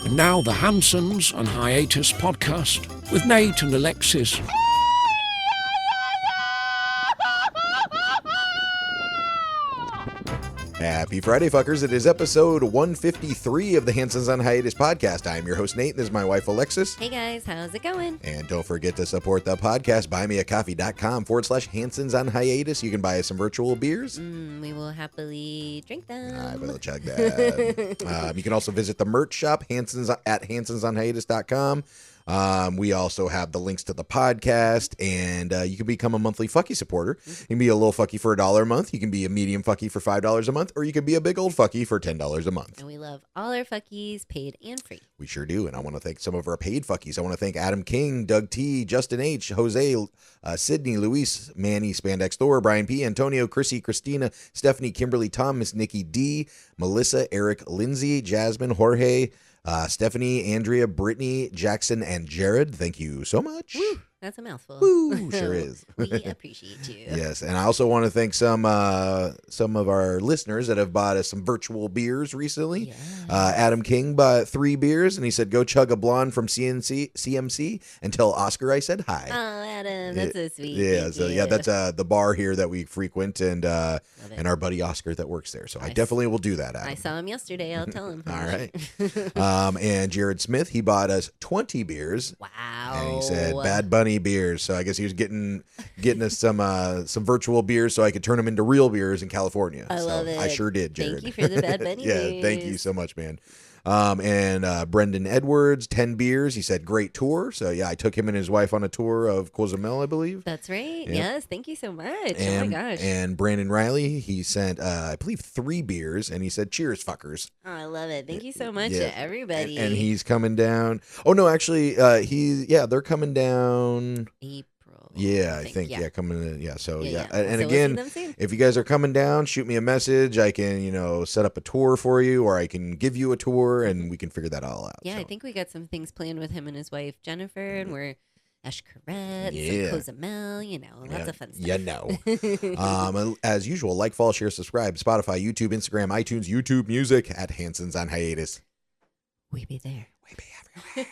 And now the Hansons and Hiatus podcast with Nate and Alexis. Happy Friday, fuckers. It is episode 153 of the Hansons on Hiatus podcast. I am your host, Nate, and this is my wife, Alexis. Hey guys, how's it going? And don't forget to support the podcast. Buymeacoffee.com/Hansons on Hiatus. You can buy us some virtual beers. We will happily drink them. I will chug that. You can also visit the merch shop, Hansons at hansonsonhiatus.com. We also have the links to the podcast, and you can become a monthly fucky supporter. You can be a little fucky for $1 a month. You can be a medium fucky for $5 a month, or you can be a big old fucky for $10 a month. And we love all our fuckies, paid and free. We sure do, and I want to thank some of our paid fuckies. I want to thank Adam King, Doug T, Justin H, Jose, Sydney, Luis, Manny, Spandex Thor, Brian P, Antonio, Chrissy, Christina, Stephanie, Kimberly, Thomas, Nikki D, Melissa, Eric, Lindsay, Jasmine, Jorge, Stephanie, Andrea, Brittany, Jackson, and Jared. Thank you so much. Woo, that's a mouthful. Woo, sure is. We appreciate you. Yes, and I also want to thank some of our listeners that have bought us some virtual beers recently. Yes. Adam King bought 3 beers, and he said, "Go chug a blonde from CMC and tell Oscar I said hi." Oh, Adam, that's so sweet. Yeah, Thank so you. yeah, that's the bar here that we frequent, and our buddy Oscar that works there. So I definitely will do that, Adam. I saw him yesterday. I'll tell him. All right. And Jared Smith, he bought us 20 beers. Wow. And he said Bad Bunny beers. So I guess he was getting us some virtual beers so I could turn them into real beers in California. I love it. I sure did, Jared. Thank you for the Bad Bunny Yeah, beers. thank you so much, man. And Brendan Edwards, 10 beers. He said, great tour. So yeah, I took him and his wife on a tour of Cozumel, I believe. That's right. Yeah. Yes, thank you so much. And, oh my gosh. And Brandon Riley, he sent, I believe, 3 beers, and he said, cheers, fuckers. Oh, I love it. Thank you so much Yeah. to everybody. And he's coming down. Oh, no, actually, they're coming down. April. Yeah, I think. Yeah, coming in. Yeah, so yeah. And So again, we'll see them soon. if you guys are coming down, shoot me a message. I can, set up a tour for you, or I can give you a tour, and we can figure that all out. Yeah, so. I think we got some things planned with him and his wife Jennifer, and we're Ashkaret, Yeah. some Cozumel, lots of fun stuff. And as usual, like, follow, share, subscribe, Spotify, YouTube, Instagram, iTunes, YouTube Music at Hansons on Hiatus. We be there. We be everywhere.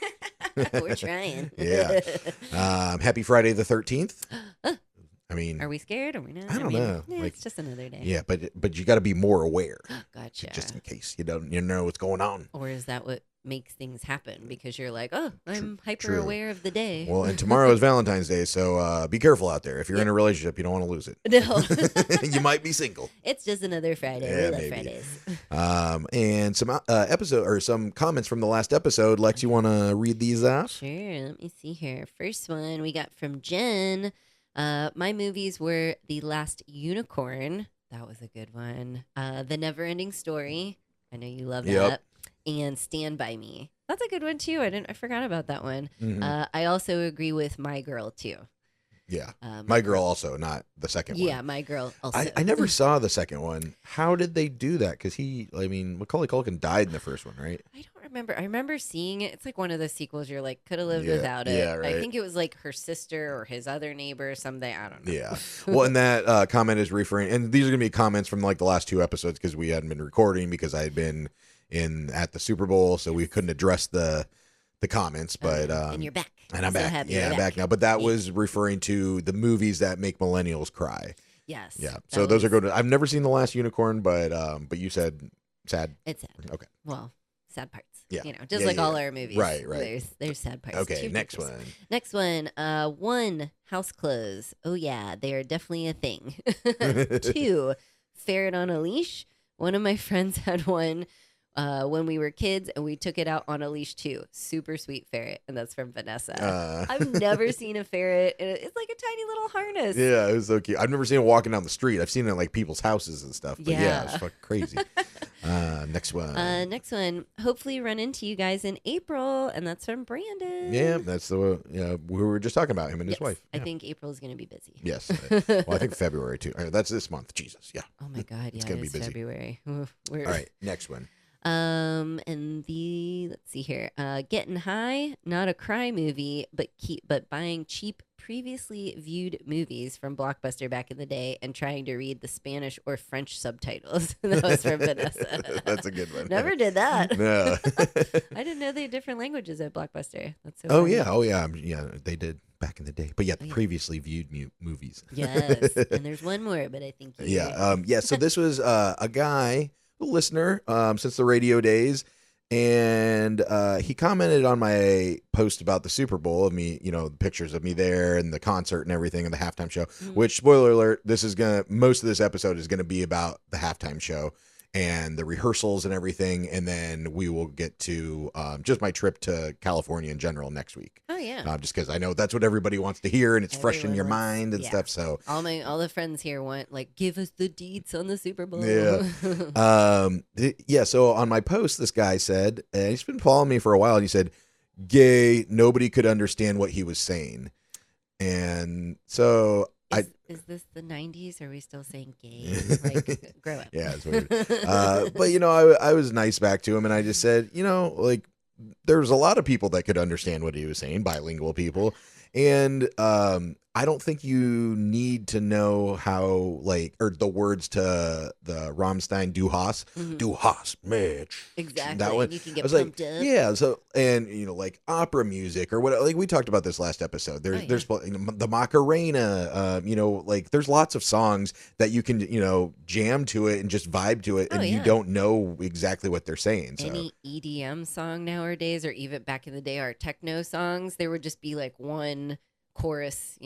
We're trying. Yeah. Happy Friday the 13th. I mean, Are we scared? Are we not? I don't know. Yeah, Like, it's just another day. yeah, but you got to be more aware, Gotcha. just in case you know what's going on. Or is that what makes things happen? Because you're like, oh, I'm hyper true. aware of the day. Well, and tomorrow is Valentine's Day, so be careful out there. If you're in a relationship, you don't want to lose it. No. You might be single. It's just another Friday. Yeah, We love maybe. Fridays. And some some comments from the last episode. Lex, you want to read these off? Sure. Let me see here. First one we got from Jen. My movies were The Last Unicorn. That was a good one. The Never Ending Story. I know you love Yep. that. And Stand By Me. That's a good one too. I forgot about that one. Mhm. I also agree with My Girl too. Yeah. My Girl also, not the second one. Yeah, My Girl also. I never saw the second one. How did they do that? Because Macaulay Culkin died in the first one, right? I don't remember. I remember seeing it. It's like one of the sequels you're like, could have lived Yeah, without it. yeah, right. I think it was like her sister or his other neighbor or something. I don't know. Yeah. Well, and that comment is referring, and these are going to be comments from like the last 2 episodes because we hadn't been recording because I had been at the Super Bowl, so we couldn't address the comments. But and you're back. and I'm so back. happy Yeah, you're I'm back now. But that was referring to the movies that make millennials cry. Yes. Yeah. So those are good. I've never seen The Last Unicorn, but you said sad. It's sad. Okay. Well, sad parts. Yeah. Just Yeah, like yeah, all yeah. our movies. Right. There's sad parts. Okay. Two Next pictures. one. Next one. 1, house clothes. Oh yeah, they are definitely a thing. 2, ferret on a leash. One of my friends had one when we were kids, and we took it out on a leash too. Super sweet ferret, and that's from Vanessa. I've never seen a ferret. And it's like a tiny little harness. Yeah, it was so cute. I've never seen it walking down the street. I've seen it in like people's houses and stuff. But yeah, it's fucking crazy. Next one. Next one. Hopefully run into you guys in April, and that's from Brandon. Yeah, that's we were just talking about him and his Yes, wife. I Yeah. think April is going to be busy. Yes. Well, I think February too. That's this month. Jesus. Yeah. Oh my God. Yeah, gonna be it's busy. February. All right. Next one. And let's see here. Getting High, not a cry movie, but buying cheap previously viewed movies from Blockbuster back in the day and trying to read the Spanish or French subtitles. That was from Vanessa. That's a good one. Never did that. No. I didn't know they had different languages at Blockbuster. That's so Oh funny. yeah, yeah. They did back in the day. But yeah, previously viewed movies. Yes, and there's one more, but I think Yeah. So this was a guy, a listener, since the radio days, and he commented on my post about the Super Bowl of me, pictures of me there and the concert and everything and the halftime show. Which, spoiler alert, most of this episode is gonna be about the halftime show and the rehearsals and everything, and then we will get to just my trip to California in general next week. Oh yeah. Just because I know that's what everybody wants to hear, and it's fresh in your mind and stuff. So all the friends here want give us the deets on the Super Bowl. Yeah. So on my post, this guy said, and he's been following me for a while, and he said, "Gay, nobody could understand what he was saying," and so. Is this the 90s? Are we still saying gay? Grow up. Yeah, it's weird. But, I was nice back to him, and I just said, there's a lot of people that could understand what he was saying, bilingual people. And I don't think you need to know how, or the words to the Rammstein Du hast, Du hast mich. Exactly. That one. You can get I was pumped like, up. yeah. So, and, opera music or what, we talked about this last episode. There's the Macarena, there's lots of songs that you can, jam to it and just vibe to it. And you don't know exactly what they're saying. So. Any EDM song nowadays, or even back in the day, our techno songs, there would just be one chorus,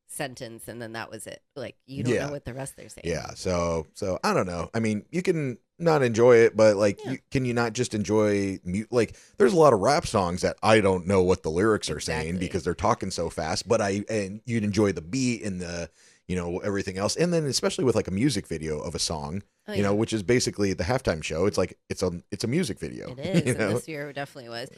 sentence, and then that was it. You don't know what the rest they're saying. Yeah. So I don't know. I mean, you can not enjoy it, but can you not just enjoy there's a lot of rap songs that I don't know what the lyrics are saying because they're talking so fast, but you'd enjoy the beat and the everything else. And then especially with a music video of a song, which is basically the halftime show. It's it's a music video. It is. And this year it definitely was.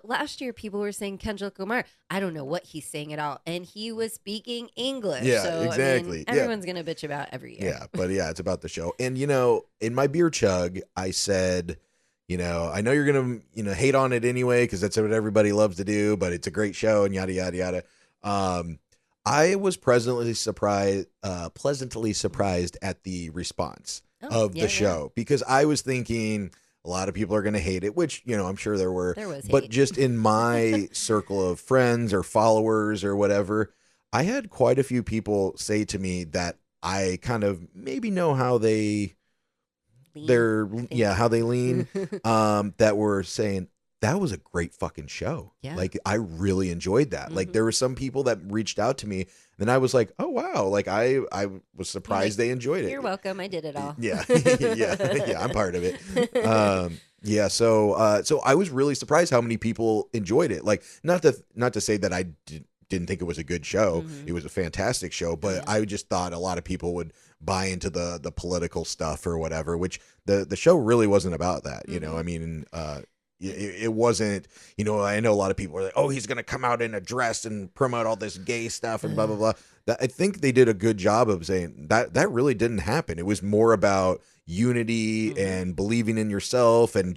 Last year people were saying Kendrick Lamar. I don't know what he's saying at all. And he was speaking English. Yeah, so, exactly. Everyone's going to bitch about every year. Yeah, but it's about the show. And, in my beer chug, I said, I know you're going to, hate on it anyway, because that's what everybody loves to do, but it's a great show and yada, yada, yada. I was pleasantly surprised at the response of the show, because I was thinking a lot of people are going to hate it, which, I'm sure there were, but hate. Just in my circle of friends or followers or whatever, I had quite a few people say to me that I kind of maybe know how they lean, that were saying, that was a great fucking show. Yeah. I really enjoyed that. There were some people that reached out to me, and I was like, oh wow. I was surprised they enjoyed it. You're welcome. I did it all. Yeah. Yeah. I'm part of it. Yeah. So I was really surprised how many people enjoyed it. Not to say that I didn't think it was a good show. It was a fantastic show, but I just thought a lot of people would buy into the political stuff or whatever, which the show really wasn't about that. I mean, it wasn't, I know a lot of people are like, oh, he's going to come out in a dress and promote all this gay stuff and blah, blah, blah. I think they did a good job of saying that really didn't happen. It was more about unity and believing in yourself and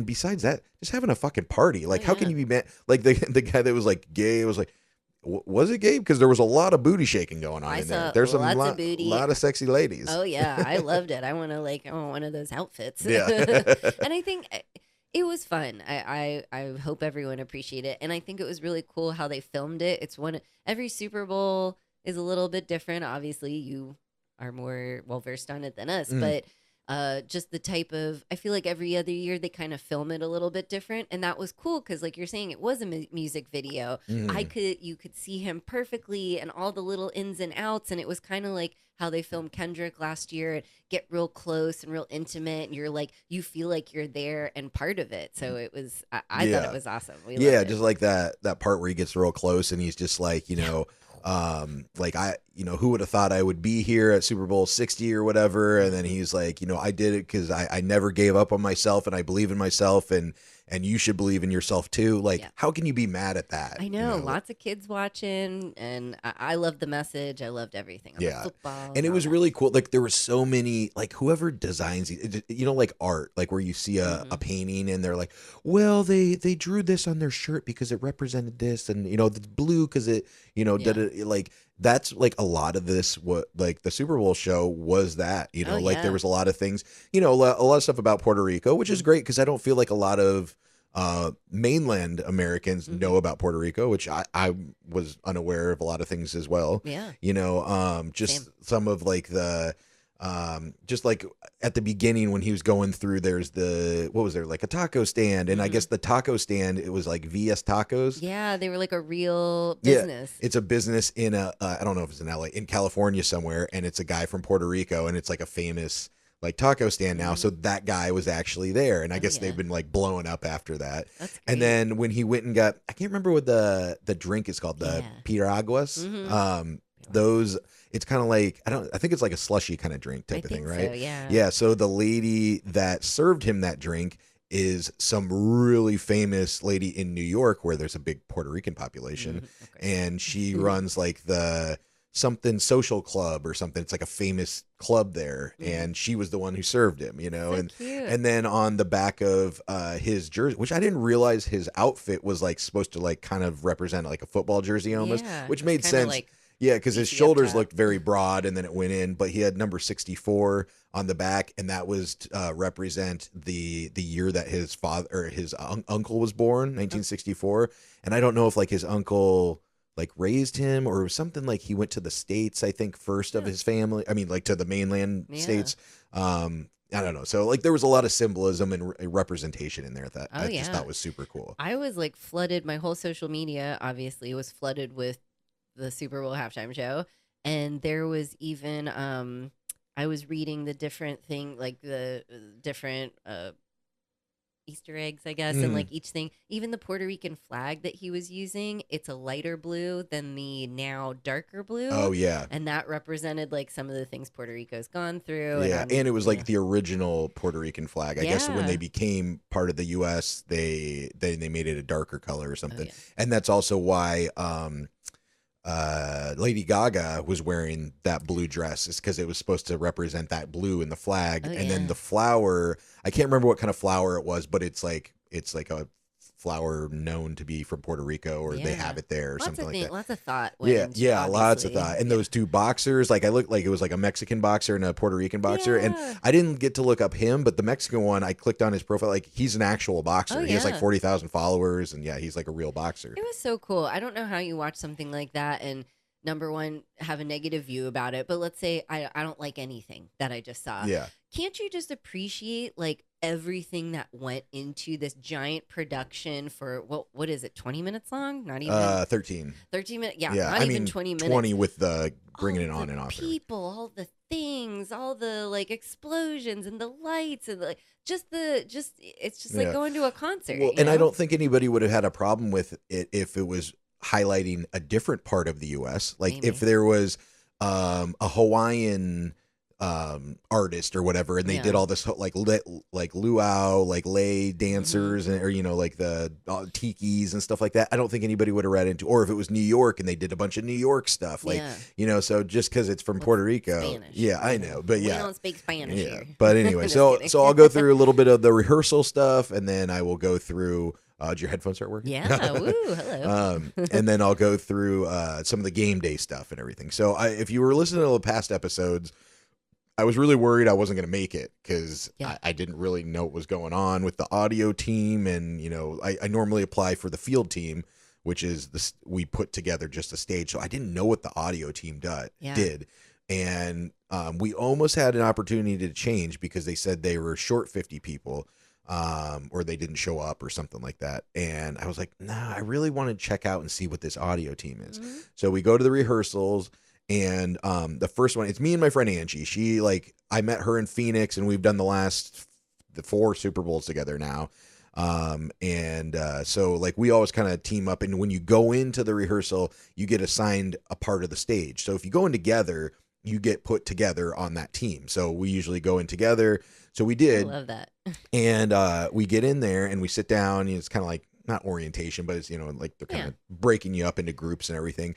besides that, just having a fucking party. How can you be mad? The guy that was gay was like, was it gay? Because there was a lot of booty shaking going on in there. There's a lot of sexy ladies. Oh yeah, I loved it. I want one of those outfits. Yeah. And I think it was fun. I hope everyone appreciated it. And I think it was really cool how they filmed it. Every Super Bowl is a little bit different. Obviously, you are more well-versed on it than us. But just the type of, I feel like every other year they kind of film it a little bit different. And that was cool because like you're saying, it was a music video. You could see him perfectly and all the little ins and outs. And it was kind of like how they filmed Kendrick last year and get real close and real intimate. And you feel like you're there and part of it. So it was, I thought it was awesome. We loved it. Just like that part where he gets real close and he's just like, Like who would have thought I would be here at Super Bowl 60 or whatever? And then he's like, I did it because I never gave up on myself and I believe in myself and you should believe in yourself too. Like, how can you be mad at that? I know, lots of kids watching, and I loved the message. I loved everything. The football, and it was really cool. Like, there were so many, like, whoever designs, like art, like where you see a painting and they're like, well, they drew this on their shirt because it represented this, and the blue because it, like, that's like a lot of this. What, like, the Super Bowl show was that, there was a lot of things, a lot of stuff about Puerto Rico, which is great because I don't feel like a lot of mainland Americans know about Puerto Rico, which I was unaware of a lot of things as well. Yeah. Just some of like the just like at the beginning when he was going through, there's like a taco stand, and I guess the taco stand, it was like VS Tacos. Yeah, they were like a real business. Yeah, it's a business in I don't know if it's in LA, in California somewhere, and it's a guy from Puerto Rico, and it's like a famous like taco stand now. So that guy was actually there, and I guess they've been like blowing up after that. That's great. And then when he went and got, I can't remember what the drink is called, the piraguas. Those, it's kind of like, I think it's like a slushy kind of drink type of thing, right? So, yeah. Yeah. So the lady that served him that drink is some really famous lady in New York where there's a big Puerto Rican population, and she runs like the something social club or something. It's like a famous club there, and she was the one who served him, So cute. and then on the back of his jersey, which I didn't realize his outfit was like supposed to like kind of represent like a football jersey almost, which made sense. Like because his shoulders looked very broad, and then it went in, but he had number 64 on the back, and that was represent the year that his father or his uncle was born, 1964. And I don't know if like his uncle like raised him or something, like he went to the States, I think, first of his family. I mean, like to the mainland states. I don't know. So like there was a lot of symbolism and representation in there that I just thought was super cool. I was like flooded. My whole social media obviously was flooded with the Super Bowl halftime show. And there was even, I was reading the different thing, like the different Easter eggs, I guess, and like each thing, even the Puerto Rican flag that he was using, it's a lighter blue than the now darker blue. Oh yeah, and that represented like some of the things Puerto Rico's gone through. Yeah, and it was like the original Puerto Rican flag. I guess when they became part of the U.S., they made it a darker color or something, and that's also why Lady Gaga was wearing that blue dress, is because it was supposed to represent that blue in the flag. And then the flower, I can't remember what kind of flower it was, but it's like a flower known to be from Puerto Rico, or they have it there or something like that. Lots of thought. Lots of thought. And those two boxers, like I looked like it was like a Mexican boxer and a Puerto Rican boxer. And I didn't get to look up him, but the Mexican one, I clicked on his profile, like he's an actual boxer. He has like 40,000 followers, and he's like a real boxer. It was so cool. I don't know how you watch something like that and number one, have a negative view about it. But let's say I don't like anything that I just saw. Yeah. Can't you just appreciate like everything that went into this giant production for what is it, 20 minutes long? Not even 13 minutes. Not even 20 minutes. 20 with the bringing it on and off. People, all the things, all the like explosions and the lights and like it's just like going to a concert. Well, and I don't think anybody would have had a problem with it if it was highlighting a different part of the U.S. Like if there was a Hawaiian artist or whatever, and they did all this like luau, like lay dancers, and, or like the tikis and stuff like that. I don't think anybody would have read into. Or if it was New York and they did a bunch of New York stuff, like so just because it's from Puerto Rico, Spanish. I know, but we don't speak Spanish here. But anyway, so I'll go through a little bit of the rehearsal stuff, and then I will go through. Did your headphones start working? Yeah. Woo, hello. And then I'll go through some of the game day stuff and everything. So if you were listening to the past episodes, I was really worried I wasn't going to make it because I didn't really know what was going on with the audio team. And, I normally apply for the field team, which is we put together just a stage. So I didn't know what the audio team did. And we almost had an opportunity to change because they said they were short 50 people. Or they didn't show up or something like that. And I was like, nah, I really want to check out and see what this audio team is. So we go to the rehearsals, and the first one, it's me and my friend Angie. I met her in Phoenix, and we've done the 4 Super Bowls together now. So like we always kind of team up, and when you go into the rehearsal, you get assigned a part of the stage. So if you go in together, you get put together on that team. So we usually go in together. So we I did. love that. And we get in there and we sit down. It's kind of like not orientation, but it's, like they're kind of breaking you up into groups and everything.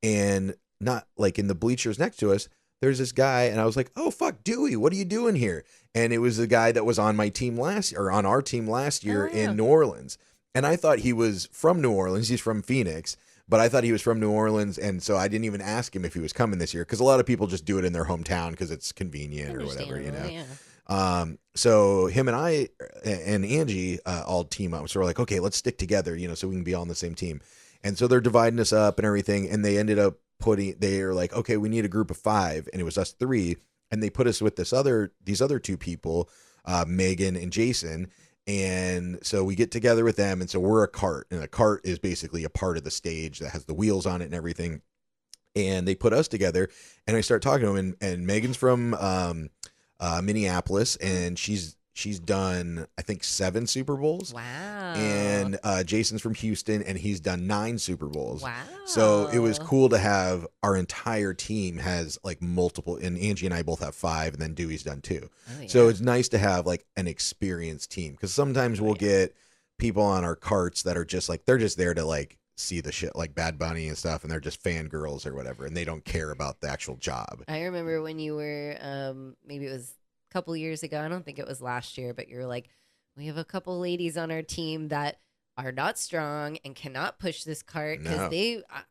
And not like in the bleachers next to us, there's this guy, and I was like, oh, fuck, Dewey, what are you doing here? And it was the guy that was on my team on our team last year in New Orleans. And I thought he was from New Orleans. He's from Phoenix, but I thought he was from New Orleans. And so I didn't even ask him if he was coming this year, because a lot of people just do it in their hometown because it's convenient or whatever, Yeah. So him and I and Angie all team up. So we're like, okay, let's stick together, so we can be all on the same team. And so they're dividing us up and everything. And they ended up they're like, okay, we need a group of 5. And it was us 3. And they put us with these other 2 people, Megan and Jason. And so we get together with them. And so we're a cart, and a cart is basically a part of the stage that has the wheels on it and everything. And they put us together, and I start talking to them, and Megan's from Minneapolis, and she's done, I think, 7 Super Bowls. Wow. And Jason's from Houston, and he's done 9 Super Bowls. Wow. So it was cool to have our entire team has like multiple, and Angie and I both have 5, and then Dewey's done 2. Oh, yeah. So it's nice to have like an experienced team, because sometimes we'll get people on our carts that are just like, they're just there to like see the shit, like Bad Bunny and stuff, and they're just fangirls or whatever, and they don't care about the actual job. I remember when you were, maybe it was couple years ago, I don't think it was last year, but you're like, we have a couple ladies on our team that are not strong and cannot push this cart, because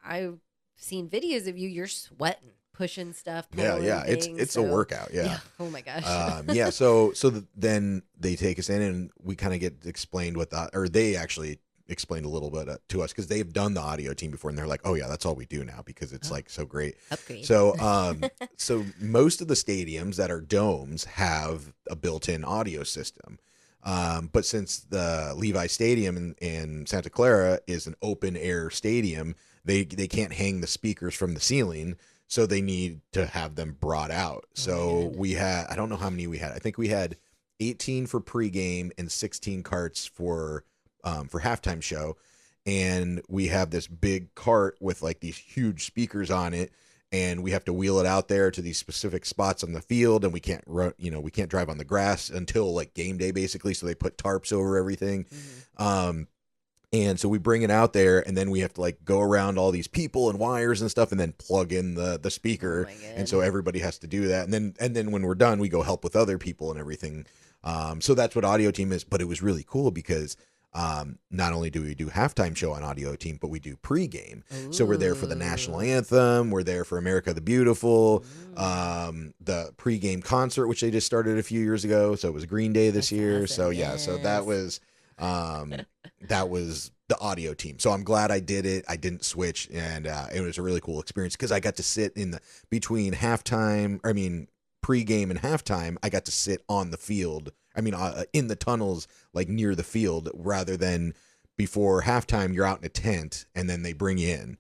I've seen videos of you're sweating, pushing stuff, yeah, things, it's a workout. Oh my gosh. Then they take us in, and we kind of get explained or they actually explained a little bit to us, because they've done the audio team before, and they're like, oh yeah, that's all we do now, because it's like so great. Upgrade. So so most of the stadiums that are domes have a built-in audio system, but since the Levi Stadium in Santa Clara is an open air stadium, they can't hang the speakers from the ceiling, so they need to have them brought out. So we had, I don't know how many we had, I think we had 18 for pregame and 16 carts for halftime show. And we have this big cart with like these huge speakers on it, and we have to wheel it out there to these specific spots on the field, and we can't we can't drive on the grass until like game day, basically. So they put tarps over everything. And so we bring it out there, and then we have to like go around all these people and wires and stuff, and then plug in the speaker. And so everybody has to do that. And then when we're done, we go help with other people and everything. So that's what audio team is. But it was really cool because not only do we do halftime show on audio team, but we do pregame. Ooh. So we're there for the national anthem. We're there for America the Beautiful, the pregame concert, which they just started a few years ago. So it was Green Day this year. Awesome. So yeah, so that was the audio team. So I'm glad I did it. I didn't switch, and it was a really cool experience, because I got to sit between pregame and halftime. I got to sit on the field. In the tunnels, like near the field, rather than before halftime, you're out in a tent and then they bring you in.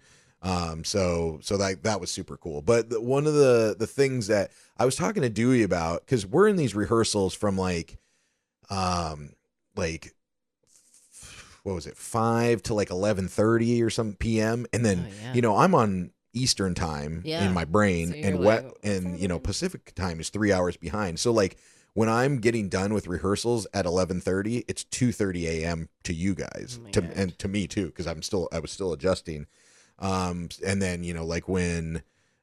So that was super cool. But one of the things that I was talking to Dewey about, because we're in these rehearsals from like what was it, 5 to like 11:30 or some PM, and then I'm on Eastern time in my brain, so and Pacific time is 3 hours behind. So like, when I'm getting done with rehearsals at 11:30, it's 2:30 a.m. to you guys, and to me too, because I was still adjusting. And then like when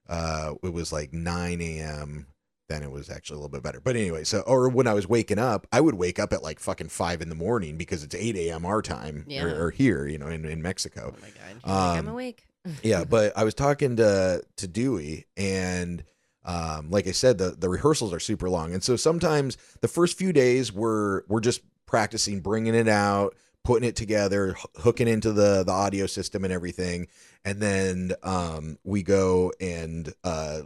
it was like 9 a.m., then it was actually a little bit better. But anyway, or when I was waking up, I would wake up at like fucking 5 in the morning, because it's 8 a.m. our time, or here, in Mexico. Oh my God, I'm awake. Yeah, but I was talking to Dewey, and like I said, the rehearsals are super long. And so sometimes the first few days we're just practicing, bringing it out, putting it together, hooking into the audio system and everything. And then we go and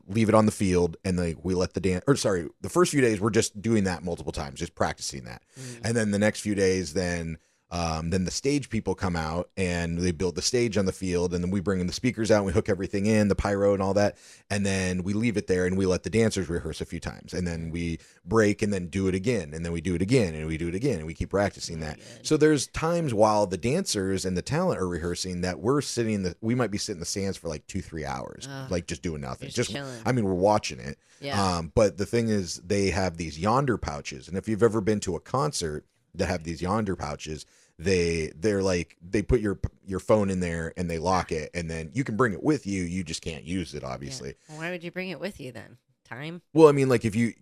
leave it on the field, and we let the first few days we're just doing that multiple times, just practicing that. And then the next few days, then Then the stage people come out and they build the stage on the field, and then we bring in the speakers out and we hook everything in, the pyro and all that, and then we leave it there and we let the dancers rehearse a few times, and then we break and then do it again, and then we do it again and we do it again, and we keep practicing that. So there's times while the dancers and the talent are rehearsing that we might be sitting in the stands for like 2-3 hours, like just doing nothing. Just chilling. I mean, we're watching it. Yeah. But the thing is, they have these yonder pouches, and if you've ever been to a concert that have these yonder pouches, they're like, they put your phone in there and they lock it, and then you can bring it with you. You just can't use it, obviously. Well, why would you bring it with you then? Time? Well, I mean, like if you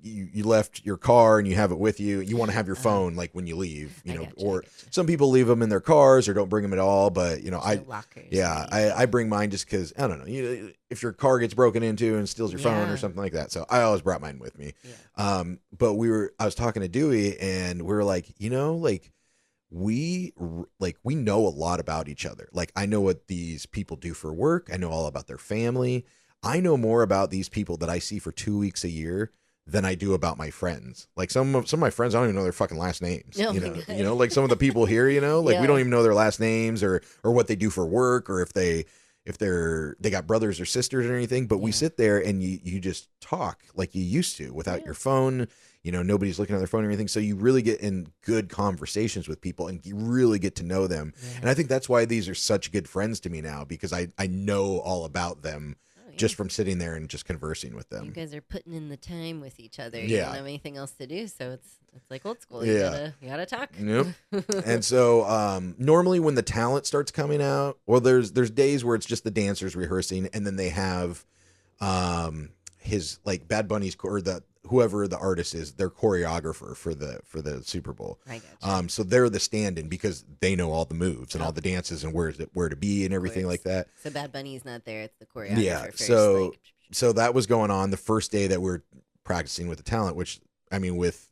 left your car and you have it with you, you want to have your phone like when you leave, or some people leave them in their cars or don't bring them at all. But I bring mine just because, I don't know, if your car gets broken into and steals your phone or something like that. So I always brought mine with me. Yeah. But I was talking to Dewey and we were like, we know a lot about each other. Like, I know what these people do for work. I know all about their family. I know more about these people that I see for 2 weeks a year than I do about my friends. Like some of my friends, I don't even know their fucking last names. Like some of the people here, we don't even know their last names or what they do for work, or if they got brothers or sisters or anything. But we sit there and you just talk like you used to without your phone. Nobody's looking at their phone or anything. So you really get in good conversations with people and you really get to know them. Yeah. And I think that's why these are such good friends to me now, because I know all about them. Just from sitting there and just conversing with them. You guys are putting in the time with each other. Yeah. You don't have anything else to do, so it's like old school. You gotta talk. Yep. And so normally when the talent starts coming out, well, there's days where it's just the dancers rehearsing, and then they have his like Bad Bunny's or whoever the artist is, their choreographer for the Super Bowl. I gotcha. So they're the stand-in because they know all the moves and all the dances and where to be and everything like that. So Bad Bunny's not there; it's the choreographer. Yeah. First, so that was going on the first day that we're practicing with the talent, with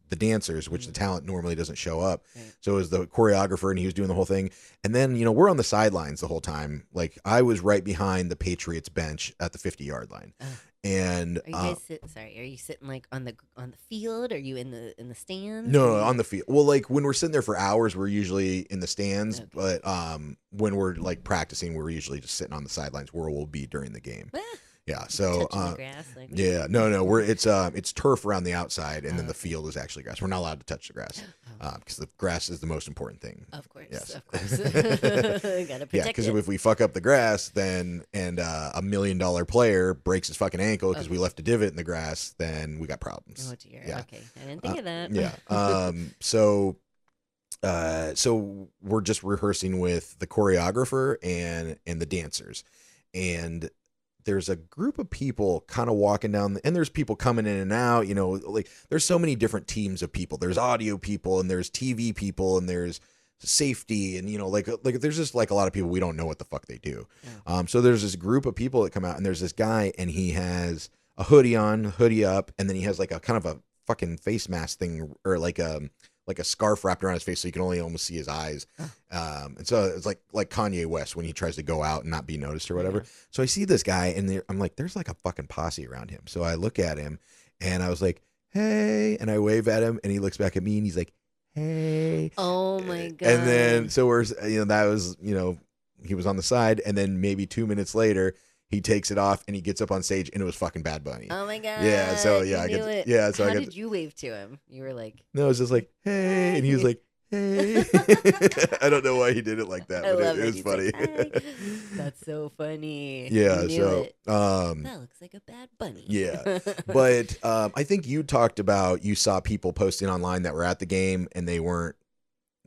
the dancers, which the talent normally doesn't show up. Right. So it was the choreographer and he was doing the whole thing. And then, we're on the sidelines the whole time. Like I was right behind the Patriots bench at the 50-yard line. And are you sitting like on the field? Are you in the stands? No, on the field. Well, like when we're sitting there for hours, we're usually in the stands. Okay. But when we're like practicing, we're usually just sitting on the sidelines where we'll be during the game. Yeah. So the grass, like, no. It's turf around the outside, and then the field is actually grass. We're not allowed to touch the grass because the grass is the most important thing. Of course. Yes. Of course. Gotta protect it. Because if we fuck up the grass, then and $1 million player breaks his fucking ankle because we left a divot in the grass, then we got problems. Oh dear. Yeah. Okay. I didn't think of that. Yeah. So we're just rehearsing with the choreographer and the dancers, and there's a group of people kind of walking down, and there's people coming in and out, like there's so many different teams of people. There's audio people and there's TV people and there's safety and, like there's just like a lot of people, we don't know what the fuck they do. Yeah. So there's this group of people that come out, and there's this guy, and he has a hoodie on, hoodie up, and then he has like a kind of a fucking face mask thing, or like a scarf wrapped around his face so you can only almost see his eyes. And so it's like Kanye West when he tries to go out and not be noticed or whatever. Yeah. So I see this guy, and I'm like, there's like a fucking posse around him. So I look at him, and I was like, hey, and I wave at him, and he looks back at me, and he's like, hey. Oh my God. And then, so we're, that was, he was on the side, and then maybe 2 minutes later, he takes it off and he gets up on stage, and it was fucking Bad Bunny. Oh my God. Yeah. So yeah, How did you wave to him? You were like, no, it was just like, hey, and he was like, hey. I don't know why he did it like that, but it was funny. Like, that's so funny. Yeah. So that looks like a Bad Bunny. Yeah. But I think you talked about, you saw people posting online that were at the game and they weren't,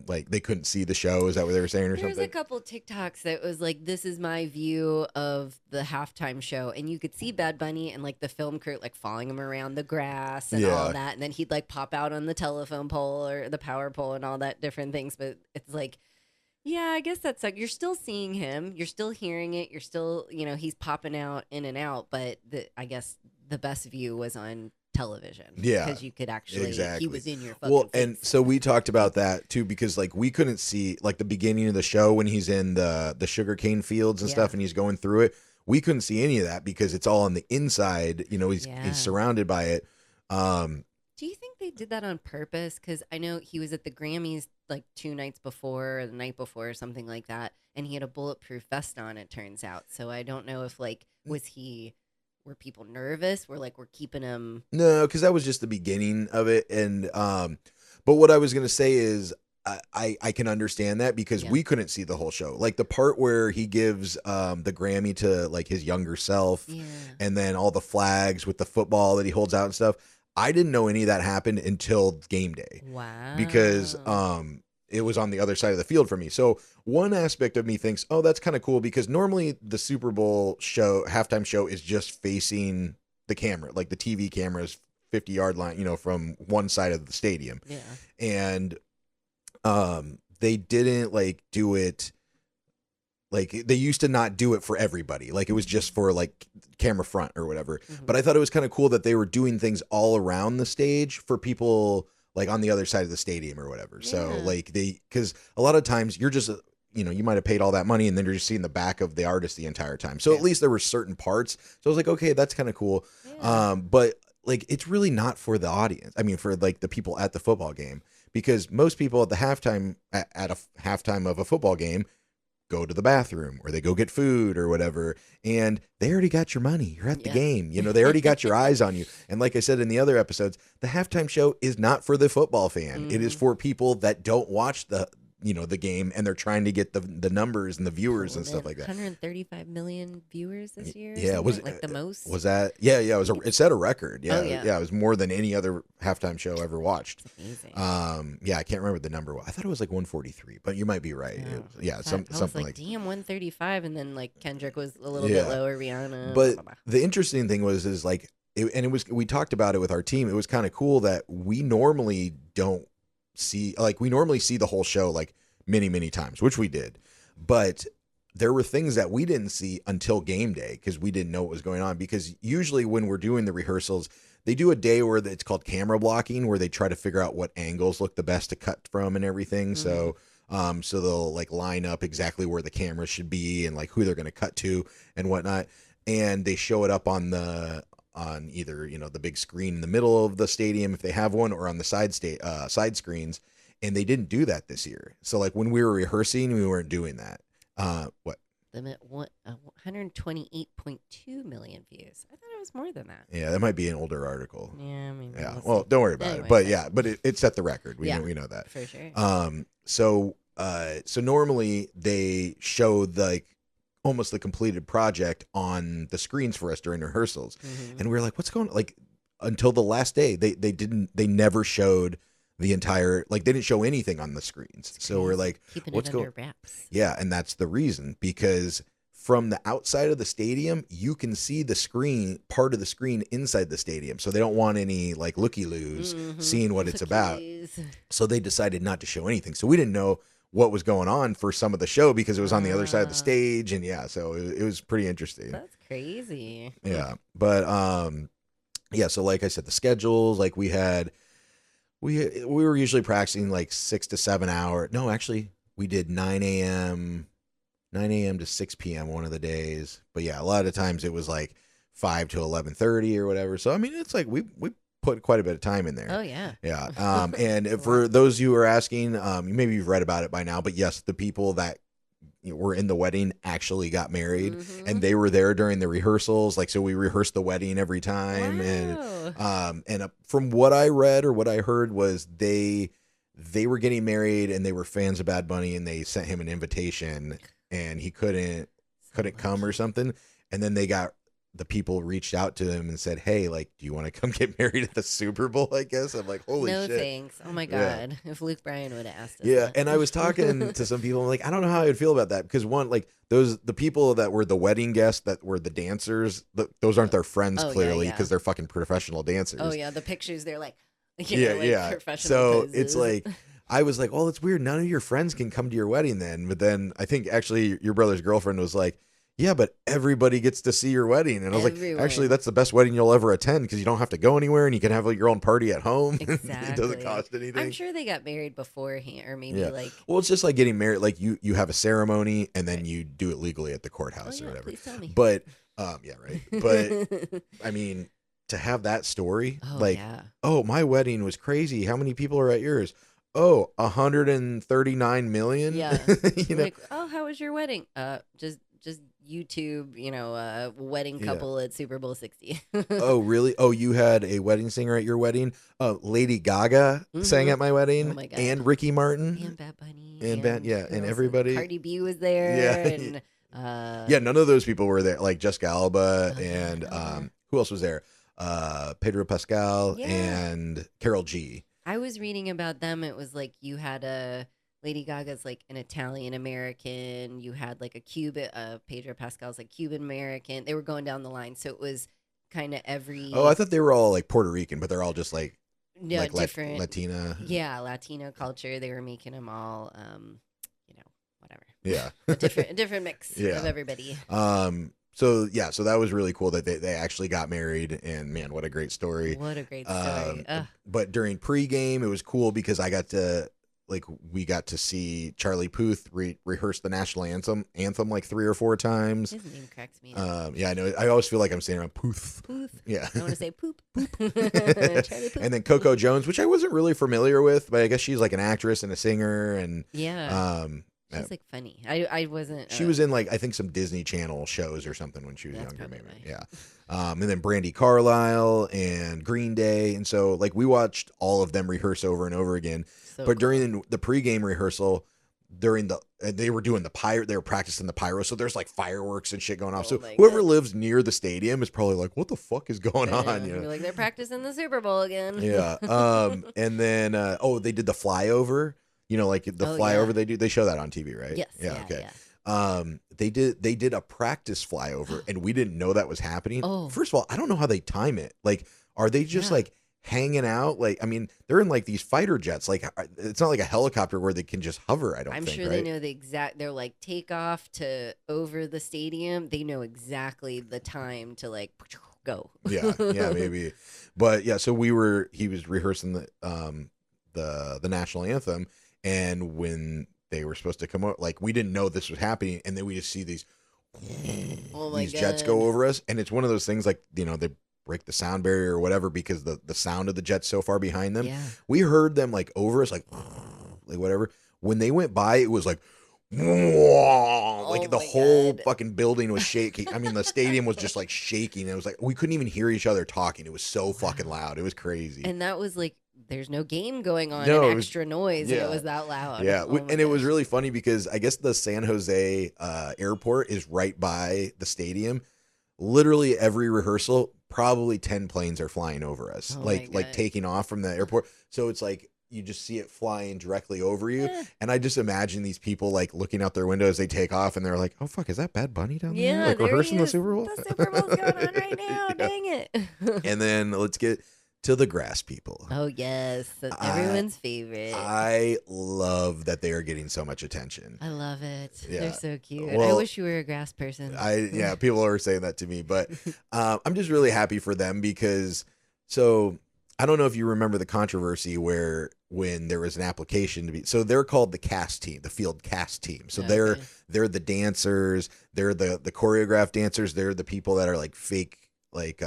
like, they couldn't see the show. Is that what they were saying or something? There's a couple TikToks that was like, this is my view of the halftime show. And you could see Bad Bunny and like the film crew like following him around the grass and all that. And then he'd like pop out on the telephone pole or the power pole and all that different things. But it's like, yeah, I guess that's like, you're still seeing him. You're still hearing it. You're still, he's popping out in and out. But I guess the best view was on television. Yeah, because you could actually, he was in your fucking face. And so we talked about that too, because like we couldn't see like the beginning of the show when he's in the sugarcane fields and stuff, and he's going through it. We couldn't see any of that because it's all on the inside. He's surrounded by it. Do you think they did that on purpose? Because I know he was at the Grammys like 2 nights before or the night before or something like that, and he had a bulletproof vest on, it turns out. So I don't know if like, were people nervous? We're keeping him. No, because that was just the beginning of it. And but what I was gonna say is I can understand that because we couldn't see the whole show. Like the part where he gives the Grammy to like his younger self, and then all the flags with the football that he holds out and stuff. I didn't know any of that happened until game day. Wow. Because it was on the other side of the field for me. So one aspect of me thinks, oh, that's kind of cool, because normally the Super Bowl show, halftime show, is just facing the camera, like the TV cameras 50-yard line, you know, from one side of the stadium. Yeah. And they didn't like do it. Like they used to not do it for everybody. Like it was just for like camera front or whatever. Mm-hmm. But I thought it was kind of cool that they were doing things all around the stage for people like on the other side of the stadium or whatever. Yeah. So like because a lot of times you're just, you know, you might have paid all that money and then you're just seeing the back of the artist the entire time. So at least there were certain parts. So I was like, okay, that's kind of cool. Yeah. But like, it's really not for the audience. I mean, for like the people at the football game, because most people at the halftime at a halftime of a football game go to the bathroom or they go get food or whatever, and they already got your money. You're at the game, you know, they already got your eyes on you. And like I said in the other episodes, the halftime show is not for the football fan. It is for people that don't watch the game, and they're trying to get the numbers and the viewers and stuff like that. 135 million viewers this year. Yeah, was it like the most? Was that? Yeah, it was. It set a record. Yeah, yeah, it was more than any other halftime show ever watched. That's amazing. Yeah, I can't remember the number. I thought it was like 143, but you might be right. Something like damn, 135, and then like Kendrick was a little bit lower, Rihanna. But blah, blah, blah. The interesting thing was like, we talked about it with our team. It was kind of cool that we normally don't see, like we normally see the whole show like many times, which we did, but there were things that we didn't see until game day because we didn't know what was going on. Because usually when we're doing the rehearsals, they do a day where it's called camera blocking, where they try to figure out what angles look the best to cut from and everything. Mm-hmm. So they'll like line up exactly where the camera should be and like who they're going to cut to and whatnot. And they show it up on either, you know, the big screen in the middle of the stadium if they have one, or on the side screens. And they didn't do that this year. So like when we were rehearsing, we weren't doing that. What? 128.2 million views. I thought it was more than that. Yeah, that might be an older article. Yeah, maybe. Yeah. Well, don't worry about it. But yeah, but it set the record. We know that for sure. So normally they show like almost the completed project on the screens for us during rehearsals, and we were like, what's going on? Like until the last day, they never showed the entire, like they didn't show anything on the screens. So we're like, keeping what's it under wraps. Yeah, and that's the reason, because from the outside of the stadium, you can see the screen, part of the screen inside the stadium. So they don't want any like looky-loos seeing what it's about. So they decided not to show anything. So we didn't know what was going on for some of the show because it was on the other side of the stage, and so it was pretty interesting. That's crazy. Yeah, but so like I said, the schedules, like we were usually practicing like 6 to 7 hours. No, actually, we did 9 a.m. to 6 p.m. one of the days. But yeah, a lot of times it was like 5 to 11:30 or whatever. So I mean, it's like we put quite a bit of time in there. Oh yeah. Yeah. And for those of you who are asking, maybe you've read about it by now, but yes, the people that were in the wedding actually got married, and they were there during the rehearsals. Like, so we rehearsed the wedding every time. Wow. And from what I read or what I heard was they were getting married and they were fans of Bad Bunny, and they sent him an invitation and he couldn't come or something. And then the people reached out to him and said, hey, like, do you want to come get married at the Super Bowl? I guess. I'm like, holy shit. No thanks. Oh my God. Yeah. If Luke Bryan would have asked us. Yeah. And I was talking to some people, I'm like, I don't know how I would feel about that, because one, like the people that were the wedding guests, that were the dancers, those aren't their friends clearly, because they're fucking professional dancers. Oh yeah. The pictures, they're like, professional So poses. It's like, I was like, oh, it's weird. None of your friends can come to your wedding then. But then I think actually your brother's girlfriend was like, yeah, but everybody gets to see your wedding. And I was like, actually, that's the best wedding you'll ever attend, because you don't have to go anywhere and you can have like your own party at home. Exactly. It doesn't cost anything. I'm sure they got married beforehand, or maybe like. Well, it's just like getting married. Like you have a ceremony and then you do it legally at the courthouse or whatever. Please tell me. But yeah, right. But I mean, to have that story, Oh, like, yeah. oh, my wedding was crazy. How many people are at yours? Oh, 139 million. Yeah. You know, Like, oh, how was your wedding? Just YouTube, wedding Yeah. couple at Super Bowl 60. oh, really? Oh, you had a wedding singer at your wedding? Lady Gaga sang Mhm. at my wedding, Oh my God. and Ricky Martin, And Bad Bunny. and Ben, yeah, who and else? everybody. Cardi B was there. Yeah. And Yeah, none of those people were there. Like Jessica Alba, Oh, yeah, and Alba. who else was there? Pedro Pascal Yeah. and Carol G. I was reading about them. It was like you had a Lady Gaga's like an Italian American. You had like a Cuban, Pedro Pascal's like Cuban American. They were going down the line. So it was kind of every. Oh, I thought they were all like Puerto Rican, but they're all just like different. Latina. Yeah, Latino culture. They were making them all, whatever. Yeah. A different mix Yeah. of everybody. So that was really cool that they actually got married, and man, what a great story. What a great story. But during pregame, it was cool because we got to see Charlie Puth rehearse the national anthem like 3 or 4 times. His name cracks me up. Yeah, I know. I always feel like I'm saying around Puth. Poof. Yeah. I want to say poop. Charlie Poop. And then Coco Jones, which I wasn't really familiar with, but I guess she's like an actress and a singer, and Yeah. She's like funny. I wasn't. she was in like I think some Disney Channel shows or something when she was That's younger, probably maybe. right. Yeah. And then Brandy Carlisle and Green Day, and so like we watched all of them rehearse over and over again. So But cool. during the pregame rehearsal, they were doing they were practicing the pyro, so there's like fireworks and shit going off. Oh So my whoever God. lives near the stadium is probably like, "What the fuck is going Yeah, on?" You you're know? like they're practicing the Super Bowl again. Yeah. And then they did the flyover. You know, like the Oh, flyover yeah. they show that on TV, right? Yes. Yeah. Okay. Yeah. They did a practice flyover, and we didn't know that was happening. Oh. First of all, I don't know how they time it. Like, are they just Yeah. like hanging out? Like, I mean, they're in like these fighter jets. Like, it's not like a helicopter where they can just hover. I don't I'm think. sure right? they know the exact. They're like takeoff to over the stadium. They know exactly the time to like go. Yeah, maybe. But yeah, so he was rehearsing the national anthem, and when they were supposed to come out, like we didn't know this was happening, and then we just see these Oh my jets God. go over us, and it's one of those things like they break the sound barrier or whatever because the sound of the jet's so far behind them. Yeah. We heard them like over us, like whatever. When they went by, it was like. Like the my whole God. fucking building was shaking. I mean, the stadium was just like shaking. It was like we couldn't even hear each other talking. It was so fucking loud. It was crazy. And that was like, there's no game going on, No, and it was- extra noise, and yeah. it was that loud. Yeah, Oh my and it was gosh. really funny because I guess the San Jose airport is right by the stadium. Literally every rehearsal, probably 10 planes are flying over us, Oh my like God. taking off from the airport. So it's like you just see it flying directly over you, and I just imagine these people like looking out their window as they take off, and they're like, "Oh fuck, is that Bad Bunny down there? Yeah, Like there he rehearsing the is. Super Bowl." The Super Bowl's going on right now. Yeah. Dang it. And then let's get to the grass people. Oh yes, that's everyone's favorite. I love that they are getting so much attention. I love it. Yeah. They're so cute. I Well, wish you were a grass person. People are saying that to me, but I'm just really happy for them because so I don't know if you remember the controversy when there was an application to be, so they're called the cast team, the field cast team. So Okay. they're the dancers, they're the choreographed dancers, they're the people that are like fake, like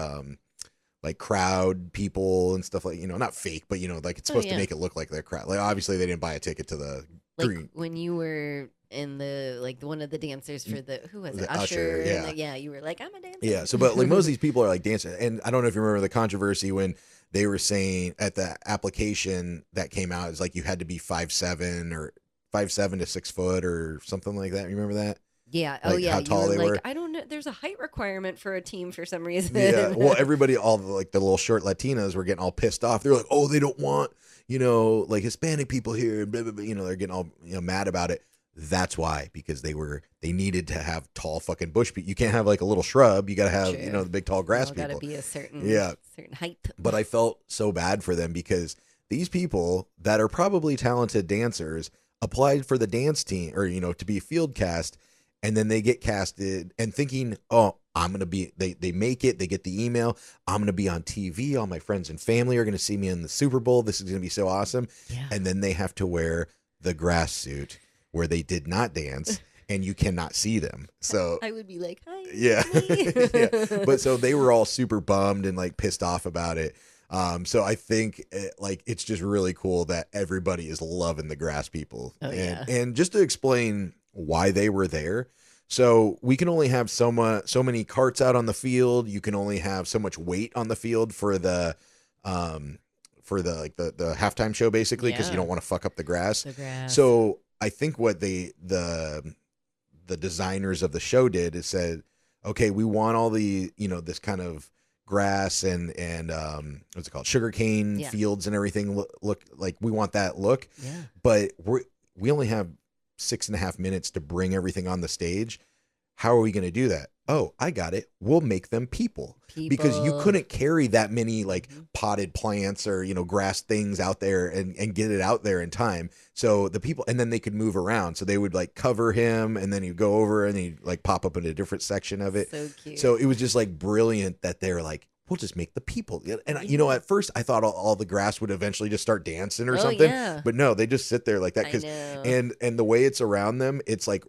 crowd people and stuff like, not fake, but like it's supposed to yeah. make it look like they're crowd. Like obviously they didn't buy a ticket to the Like green. when you were in the one of the dancers for the who was it The Usher? Usher, and yeah. you were like, I'm a dancer. Yeah. So, but like most of these people are like dancing, and I don't know if you remember the controversy when they were saying at the application that came out, it's like you had to be 5'7" or 5'7" to 6 foot or something like that. Remember that? Yeah. Like Oh yeah. how You tall were they like, were? I don't know. There's a height requirement for a team for some reason. Yeah. Well, everybody, all the, like the little short Latinas were getting all pissed off. They're like, oh, they don't want, like Hispanic people here. Blah, blah, blah. They're getting all, mad about it. That's why, because they needed to have tall fucking bush people. You can't have like a little shrub. You got to have, True. the big tall grass Got to people. be a certain height. But I felt so bad for them because these people that are probably talented dancers applied for the dance team or, to be field cast. And then they get casted and thinking, oh, I'm going to be, they make it, they get the email. I'm going to be on TV. All my friends and family are going to see me in the Super Bowl. This is going to be so awesome. Yeah. And then they have to wear the grass suit where they did not dance. and you cannot see them. So I would be like, hi. yeah. Hi. Yeah. But so they were all super bummed and like pissed off about it. So I think it's just really cool that everybody is loving the grass people. Oh, yeah. And just to explain why they were there. So we can only have so many carts out on the field. You can only have so much weight on the field for the the halftime show, basically, because you don't want to fuck up the grass. So I think what the designers of the show did is said, okay, we want all the, this kind of grass and what's it called, sugarcane fields and everything look like, we want that look. Yeah. But we only have 6.5 minutes to bring everything on the stage. How are we going to do that? Oh, I got it. We'll make them people. Because you couldn't carry that many like potted plants or, grass things out there and get it out there in time. So the people, and then they could move around. So they would like cover him and then he'd go over and he'd like pop up in a different section of it. So cute. So it was just like brilliant that they're like, we'll just make the people. And at first I thought all the grass would eventually just start dancing or something. Yeah. But no, they just sit there like that. And the way it's around them, it's like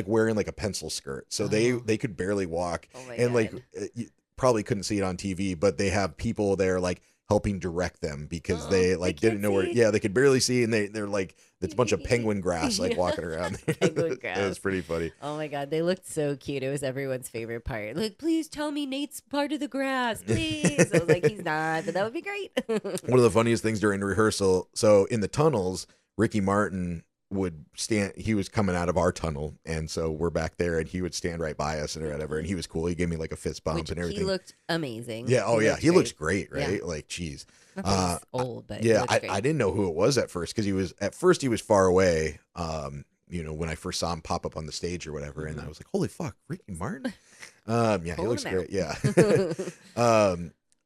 wearing like a pencil skirt. So they could barely walk. Oh my and God. like you probably couldn't see it on TV, but they have people there like helping direct them because they like didn't know where they could barely see, and they're like, it's a bunch of penguin grass like walking around. Penguin grass. It was pretty funny. Oh my God, they looked so cute. It was everyone's favorite part. Like, please tell me Nate's part of the grass, please. I was like, he's not, but that would be great. One of the funniest things during rehearsal, so in the tunnels, Ricky Martin would stand, he was coming out of our tunnel, and so we're back there, and he would stand right by us or whatever, and he was cool. He gave me like a fist bump and everything. He looked amazing. Yeah. He looks great, right? Yeah. Like, geez. Not that he's old, but yeah, he looks great. I didn't know who it was at first, because he was far away. When I first saw him pop up on the stage or whatever, and I was like, holy fuck, Ricky Martin. He looks great. Yeah.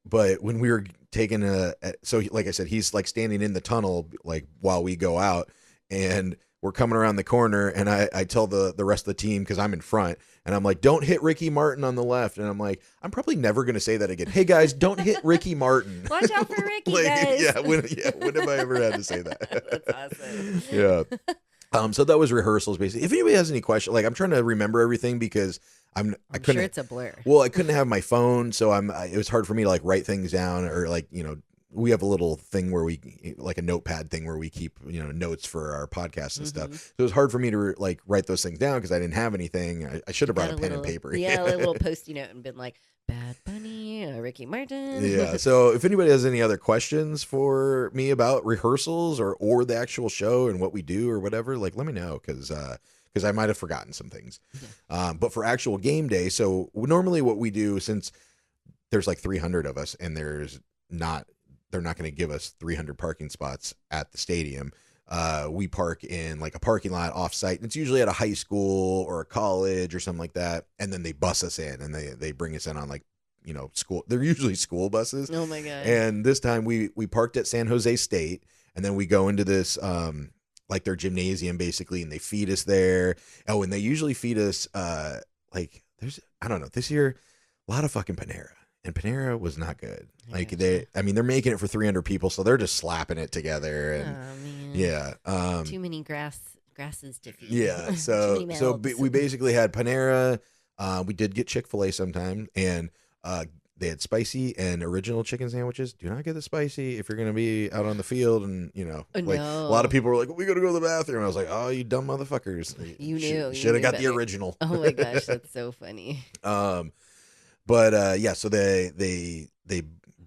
But when we were taking like I said, he's like standing in the tunnel like while we go out, and we're coming around the corner, and I tell the rest of the team, because I'm in front, and I'm like, don't hit Ricky Martin on the left. And I'm like, I'm probably never going to say that again. Hey, guys, don't hit Ricky Martin. Watch out for Ricky, guys. Yeah, when have I ever had to say that? That's awesome. Yeah. So that was rehearsals, basically. If anybody has any questions, like, I'm trying to remember everything because I couldn't. Sure, it's a blur. Well, I couldn't have my phone, so it was hard for me to like write things down, or like, we have a little thing where we like a notepad thing where we keep, notes for our podcasts and stuff. So it was hard for me to like write those things down because I didn't have anything. I should have brought a pen and paper. Yeah, a little Post-it note and been like, Bad Bunny, Ricky Martin. Yeah. So if anybody has any other questions for me about rehearsals or the actual show and what we do or whatever, like, let me know, because I might have forgotten some things. Yeah. But for actual game day, so normally what we do, since there's like 300 of us and they're not going to give us 300 parking spots at the stadium. We park in like a parking lot off site. It's usually at a high school or a college or something like that. And then they bus us in, and they bring us in on like, school. They're usually school buses. Oh my God. And this time we parked at San Jose State, and then we go into this, like their gymnasium basically, and they feed us there. Oh, and they usually feed us, like I don't know, this year, a lot of fucking Panera. And Panera was not good. Like they're making it for 300 people, so they're just slapping it together. And man. Yeah, too many grasses to feed. Yeah, so we basically had Panera. We did get Chick-fil-A sometime, and they had spicy and original chicken sandwiches. Do not get the spicy if you're going to be out on the field, and a lot of people were like, "We got to go to the bathroom." I was like, "Oh, you dumb motherfuckers! You knew. Should have got the original." Oh my gosh, that's so funny. But so they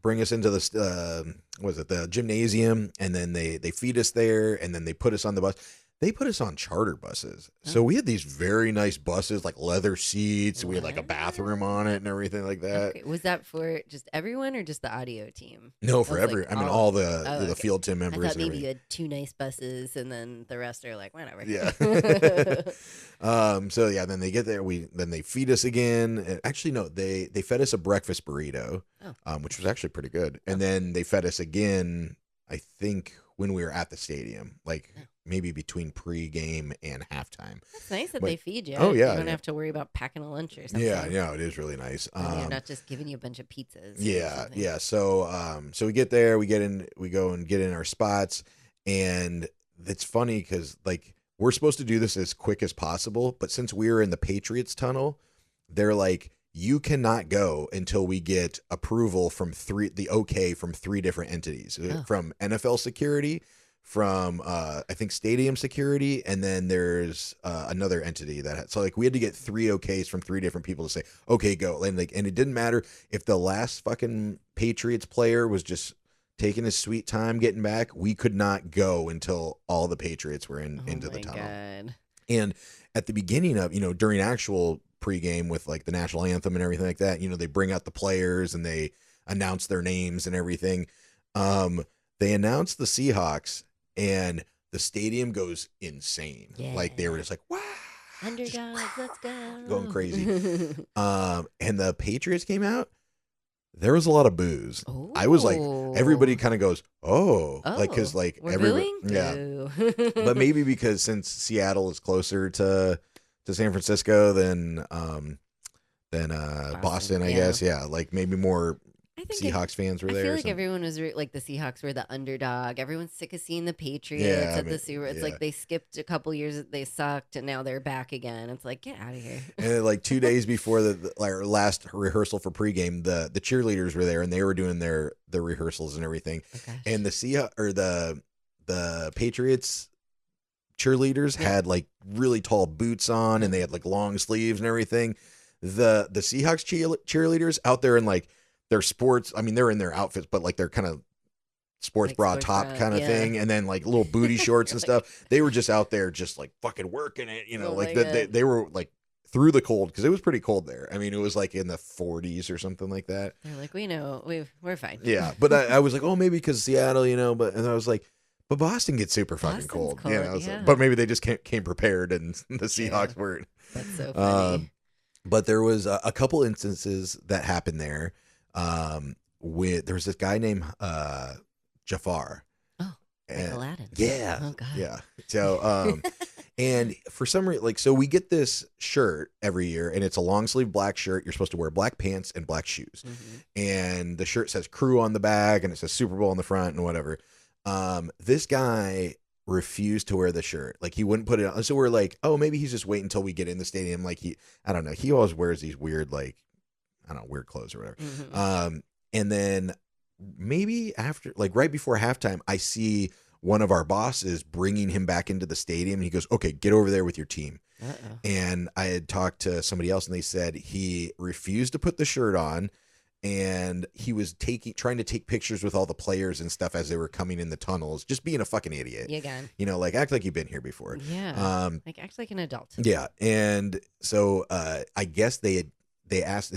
bring us into the gymnasium, and then they feed us there, and then they put us on the bus. They put us on charter buses. So we had these very nice buses, like leather seats. We had like a bathroom on it and everything like that. Okay. Was that for just everyone or just the audio team? No, for all the field team members. I thought maybe you had 2 nice buses and then the rest are like, whatever. Yeah. So yeah, then they get there. Then they feed us again. And actually, no, they fed us a breakfast burrito, which was actually pretty good. And then they fed us again, I think, when we were at the stadium, like maybe between pre-game and halftime. That's nice that they feed you. Oh yeah, you don't have to worry about packing a lunch or something. Yeah, it is really nice. They're not just giving you a bunch of pizzas. Yeah. So we get there, we go and get in our spots, and it's funny because like we're supposed to do this as quick as possible, but since we were in the Patriots tunnel, they're like, you cannot go until we get approval from from three different entities, from NFL security, from I think stadium security, and then there's another entity so like we had to get 3 okays from 3 different people to say, okay, go. And like, and it didn't matter if the last fucking Patriots player was just taking his sweet time getting back, we could not go until all the Patriots were into the tunnel. God. And at the beginning of, during actual pregame with like the national anthem and everything like that, they bring out the players and they announce their names and everything. They announced the Seahawks and the stadium goes insane. Yeah. Like they were just like, wow, underdogs, let's go, going crazy. And the Patriots came out. There was a lot of boos. Ooh. I was like, everybody kind of goes, like, because like everybody, yeah. But maybe because since Seattle is closer to San Francisco than Boston, I guess, yeah, like maybe more Seahawks fans were there. I feel like everyone was like the Seahawks were the underdog. Everyone's sick of seeing the Patriots at the Super. It's like they skipped a couple years that they sucked, and now they're back again. It's like, get out of here. And like 2 days before the last rehearsal for pregame, the cheerleaders were there, and they were doing their rehearsals and everything. Okay. And the Patriots cheerleaders had like really tall boots on, and they had like long sleeves and everything. The Seahawks cheerleaders out there in like their sports, I mean, they're in their outfits, but like they're kind of sports bra top kind of thing, and then like little booty shorts and stuff. They were just out there just like fucking working it, like they were like through the cold, because it was pretty cold there. I mean, it was like in the 40s or something like that. They're like, we know, we're fine. Yeah, but I was like, oh, maybe because Seattle, and I was like, but Boston gets super fucking cold. Yeah. But maybe they just came prepared, and the Seahawks weren't. That's so funny. But there was a couple instances that happened there. There was this guy named Jafar. Oh, like Aladdin. Yeah. Oh God. Yeah. So and for some reason, like, so we get this shirt every year, and it's a long sleeve black shirt. You're supposed to wear black pants and black shoes. Mm-hmm. And the shirt says crew on the back, and it says Super Bowl on the front and whatever. This guy refused to wear the shirt. Like, he wouldn't put it on. So we're like, oh, maybe he's just waiting until we get in the stadium. Like, I don't know. He always wears these weird, like, I don't know, weird clothes or whatever. Mm-hmm. And then maybe after, like right before halftime, I see one of our bosses bringing him back into the stadium. And he goes, okay, get over there with your team. Uh-oh. And I had talked to somebody else, and they said he refused to put the shirt on, and he was trying to take pictures with all the players and stuff as they were coming in the tunnels, just being a fucking idiot. Yeah, again. Like, act like you've been here before. Yeah. Like, act like an adult. Yeah. And so I guess they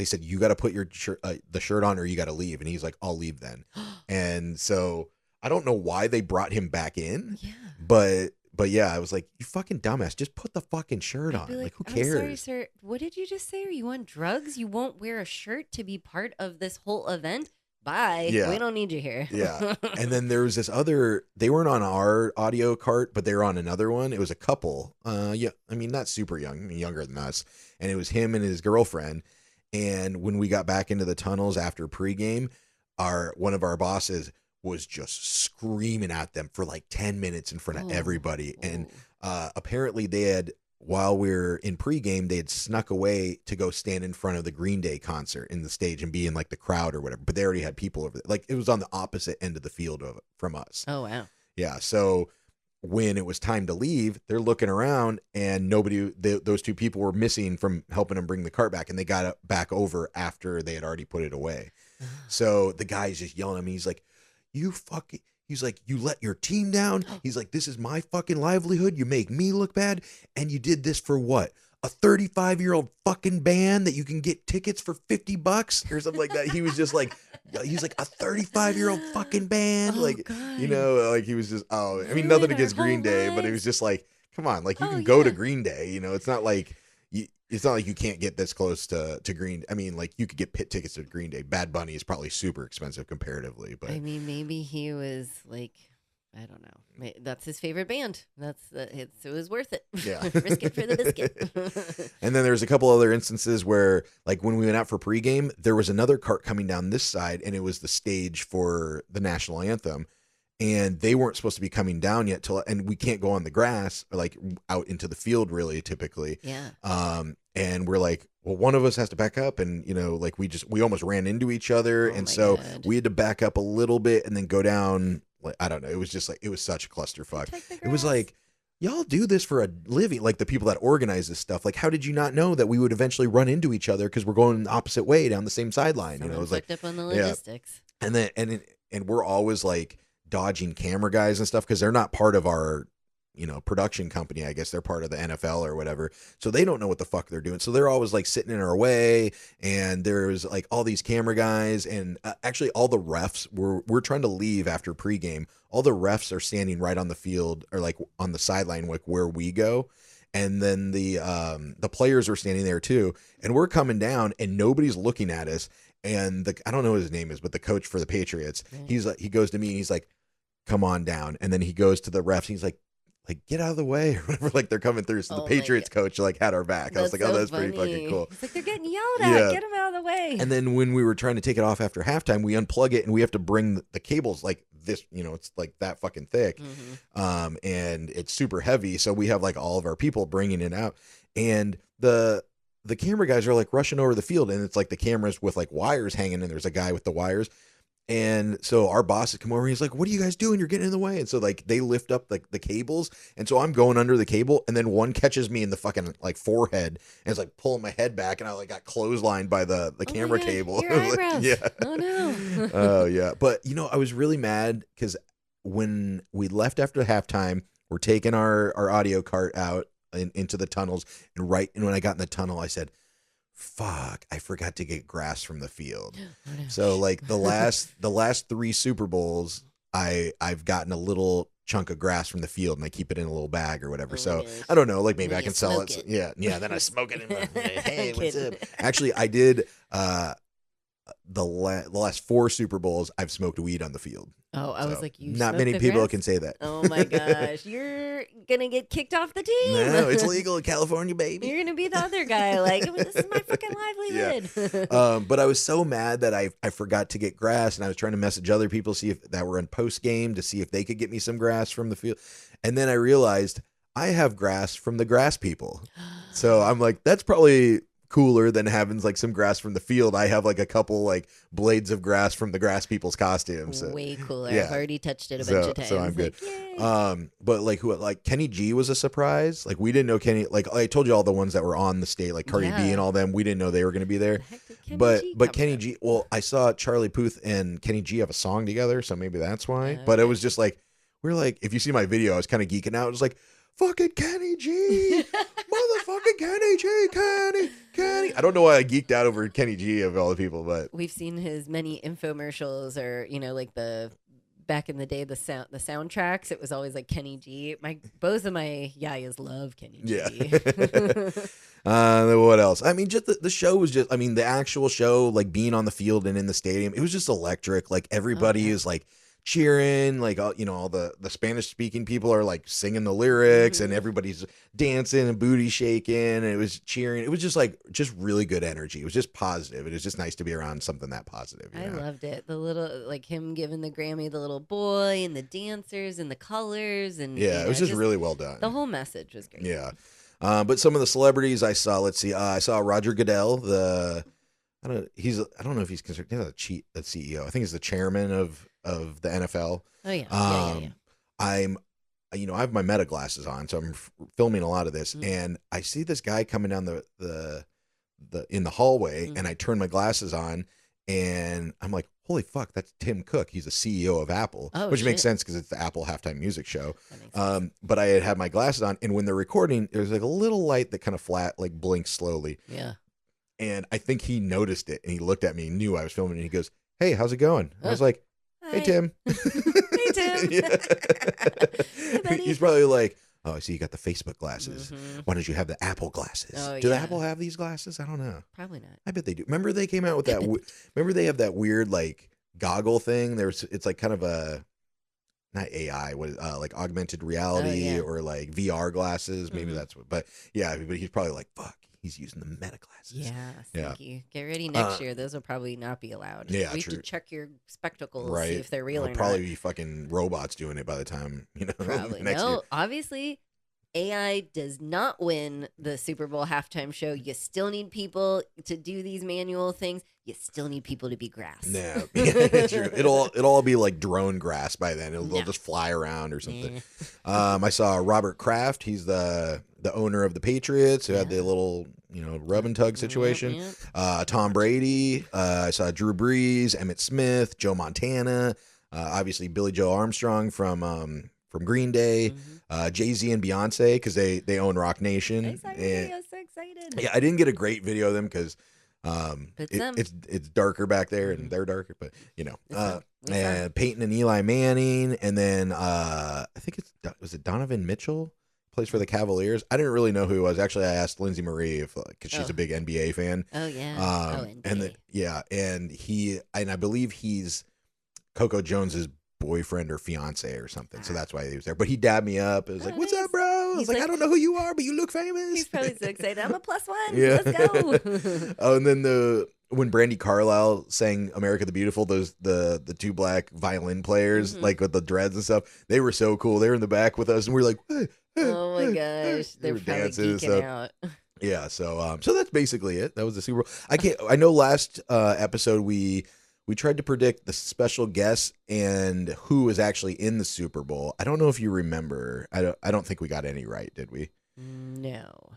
said, you got to put your the shirt on, or you got to leave. And he's like, I'll leave then. And so I don't know why they brought him back in. Yeah. But yeah, I was like, you fucking dumbass, just put the fucking shirt on. Like, who cares? I'm sorry, sir. What did you just say? Are you on drugs? You won't wear a shirt to be part of this whole event? Bye. Yeah. We don't need you here. Yeah. And then there was this other, they weren't on our audio cart, but they were on another one. It was a couple. Yeah. I mean, not super young, I mean, younger than us. And it was him and his girlfriend. And when we got back into the tunnels after pregame, one of our bosses was just screaming at them for like 10 minutes in front of everybody. And apparently while we were in pregame, they had snuck away to go stand in front of the Green Day concert in the stage and be in like the crowd or whatever. But they already had people over there. Like, it was on the opposite end of the field from us. Oh, wow. Yeah. So when it was time to leave, they're looking around, and those two people were missing from helping them bring the cart back, and they got it back over after they had already put it away. So the guy's just yelling at me. He's like, he's like, you let your team down. He's like, this is my fucking livelihood. You make me look bad. And you did this for what? A 35-year-old fucking band that you can get tickets for $50 or something like that. He was just like, he's like, a 35-year-old fucking band. Like, God. Like, he was just, I mean, nothing against Green Day, but it was just like, come on, like, you can go to Green Day, it's not like you can't get this close to Green. I mean, like, you could get pit tickets to Green Day. Bad Bunny is probably super expensive comparatively, but I mean, maybe he was like, I don't know. That's his favorite band. It was worth it. Yeah. Risk it for the biscuit. And then there's a couple other instances where, like, when we went out for pregame, there was another cart coming down this side, and it was the stage for the national anthem. and they weren't supposed to be coming down yet and we can't go on the grass or like out into the field really typically. Yeah. And we're like, well, one of us has to back up, and like we almost ran into each other, Oh and my so God. we had to back up a little bit and then go down. Like, I don't know. It was just like, it was such a clusterfuck. It was like, y'all do this for a living. Like the people that organize this stuff. Like, how did you not know that we would eventually run into each other because we're going the opposite way down the same sideline? It was like, up on the yeah. logistics. And then and we're always like dodging camera guys and stuff because they're not part of our production company. I guess they're part of the NFL or whatever, so they don't know what the fuck they're doing, so they're always like sitting in our way. And there's like all these camera guys, and actually all the refs we're trying to leave after pregame. All the refs are standing right on the field or like on the sideline, like where we go. And then the players are standing there too, and we're coming down and nobody's looking at us. And I don't know what his name is, but the coach for the Patriots, he's like, he goes to me and he's like, come on down. And then he goes to the refs. He's like, get out of the way or whatever. Like they're coming through. So the Patriots coach like had our back. I was like, oh, that's funny. pretty fucking cool. It's like they're getting yelled at. Yeah. Get them out of the way. And then when we were trying to take it off after halftime, we unplug it and we have to bring the cables like this, it's like that fucking thick. Mm-hmm. And it's super heavy. So we have like all of our people bringing it out, and the camera guys are like rushing over the field, and it's like the cameras with like wires hanging, and there's a guy with the wires. And so our boss has come over and he's like, what are you guys doing? You're getting in the way. And so like they lift up like the cables. And so I'm going under the cable, and then one catches me in the fucking like forehead and it's like pulling my head back, and I like got clotheslined by the camera cable. Your eyebrows. Yeah. Oh no. Oh yeah. But I was really mad because when we left after halftime, we're taking our audio cart out into the tunnels. And when I got in the tunnel, I said, fuck, I forgot to get grass from the field. Oh, no. So like the last 3 Super Bowls, I've gotten a little chunk of grass from the field, and I keep it in a little bag or whatever. So I don't know, like maybe I can sell it. Yeah. Then I smoke it in my hey, what's up? Actually, I did the last 4 Super Bowls I've smoked weed on the field. Oh, I was like, you not smoked many the people grass? can say that. Oh my gosh, you're gonna get kicked off the team. No, it's legal in California, baby. You're gonna be the other guy. Like, this is my fucking livelihood. Yeah. But I was so mad that I forgot to get grass, and I was trying to message other people, see if that were in post game, to see if they could get me some grass from the field. And then I realized I have grass from the grass people. So I'm like, that's probably cooler than having like some grass from the field. I have like a couple like blades of grass from the grass people's costumes. So, way cooler. yeah. I've already touched it a bunch of times. So I'm good. Yay. But like Kenny G was a surprise. Like we didn't know Kenny. Like I told you all the ones that were on the state, like Cardi B and all them. We didn't know they were going to be there. But Kenny G. Well, I saw Charlie Puth and Kenny G have a song together, so maybe that's why. But it was just like we're like, if you see my video, I was kind of geeking out. It was like, fucking Kenny G, motherfucking Kenny G, Kenny. I don't know why I geeked out over Kenny G of all the people, but we've seen his many infomercials, or like the back in the day, the soundtracks. It was always like Kenny G. Both of my yayas love Kenny G. Yeah. What else? I mean, just the show was just. I mean, the actual show, like being on the field and in the stadium, it was just electric. Like everybody is like cheering, like all the Spanish speaking people are like singing the lyrics, and everybody's dancing and booty shaking, and it was cheering. It was just really good energy. It was just positive. It was just nice to be around something that positive. I loved it. The little, like him giving the Grammy, the little boy, and the dancers and the colors, and it was just really well done. The whole message was great. Yeah. But some of the celebrities I saw, let's see, I saw Roger Goodell, I don't know if he's considered a CEO. I think he's the chairman of the NFL. Oh yeah. I have my Meta glasses on, so I'm filming a lot of this, and I see this guy coming down the in the hallway, and I turn my glasses on, and I'm like, holy fuck, that's Tim Cook. He's the CEO of Apple, which makes sense because it's the Apple halftime music show. But I had my glasses on, and when they're recording, there's like a little light that kind of like blinks slowly. Yeah. And I think he noticed it, and he looked at me and knew I was filming, and he goes, hey, how's it going? I was like, hey, Tim. Hey, Tim. Hey, buddy. He's probably like, oh, I see you got the Facebook glasses. Why don't you have the Apple glasses? Do Apple have these glasses? I don't know. Probably not. I bet they do. Remember they came out with that. Remember they have that weird like goggle thing? It's like kind of a, not AI, like augmented reality or like VR glasses. Maybe that's what. But yeah, but he's probably like, fuck. He's using the meta glasses. Yeah, Yeah. stinky. Get ready next year. Those will probably not be allowed. Yeah, we have true. to check your spectacles, Right. see if they're real It'll or probably not. be fucking robots doing it by the time, Probably. next year. No, obviously, AI does not win the Super Bowl halftime show. You still need people to do these manual things. You still need people to be grass. Yeah, yeah, true. It'll all be like drone grass by then. They'll No. just fly around or something. Nah. I saw Robert Kraft. He's the owner of the Patriots who had the little rub and tug situation. Yep. Tom Brady. I saw Drew Brees, Emmett Smith, Joe Montana. Obviously Billy Joe Armstrong from Green Day. Jay-Z and Beyonce because they own Rock Nation. I saw your video. So excited. Yeah, I didn't get a great video of them because it's darker back there and they're darker, but and Peyton and Eli Manning, and then I think was it Donovan Mitchell plays for the Cavaliers. I didn't really know who he was. Actually, I asked Lindsay Marie because she's a big NBA fan. Oh yeah. NBA. And I believe he's Coco Jones's boyfriend or fiance or something. So that's why he was there. But he dabbed me up. It was like, "What's up, bro?" I was like, "I don't know who you are, but you look famous." He's probably so excited. I'm a +1. Yeah. Let's go. Oh, and then when Brandy Carlisle sang "America the Beautiful," the two black violin players, like with the dreads and stuff, they were so cool. They were in the back with us, and we were like, "Hey, hey, Oh my hey." gosh, they're were probably dancing and geeking stuff. out. Yeah, so that's basically it. That was the Super Bowl. I know last episode we tried to predict the special guests and who was actually in the Super Bowl. I don't know if you remember. I don't think we got any right, did we? No.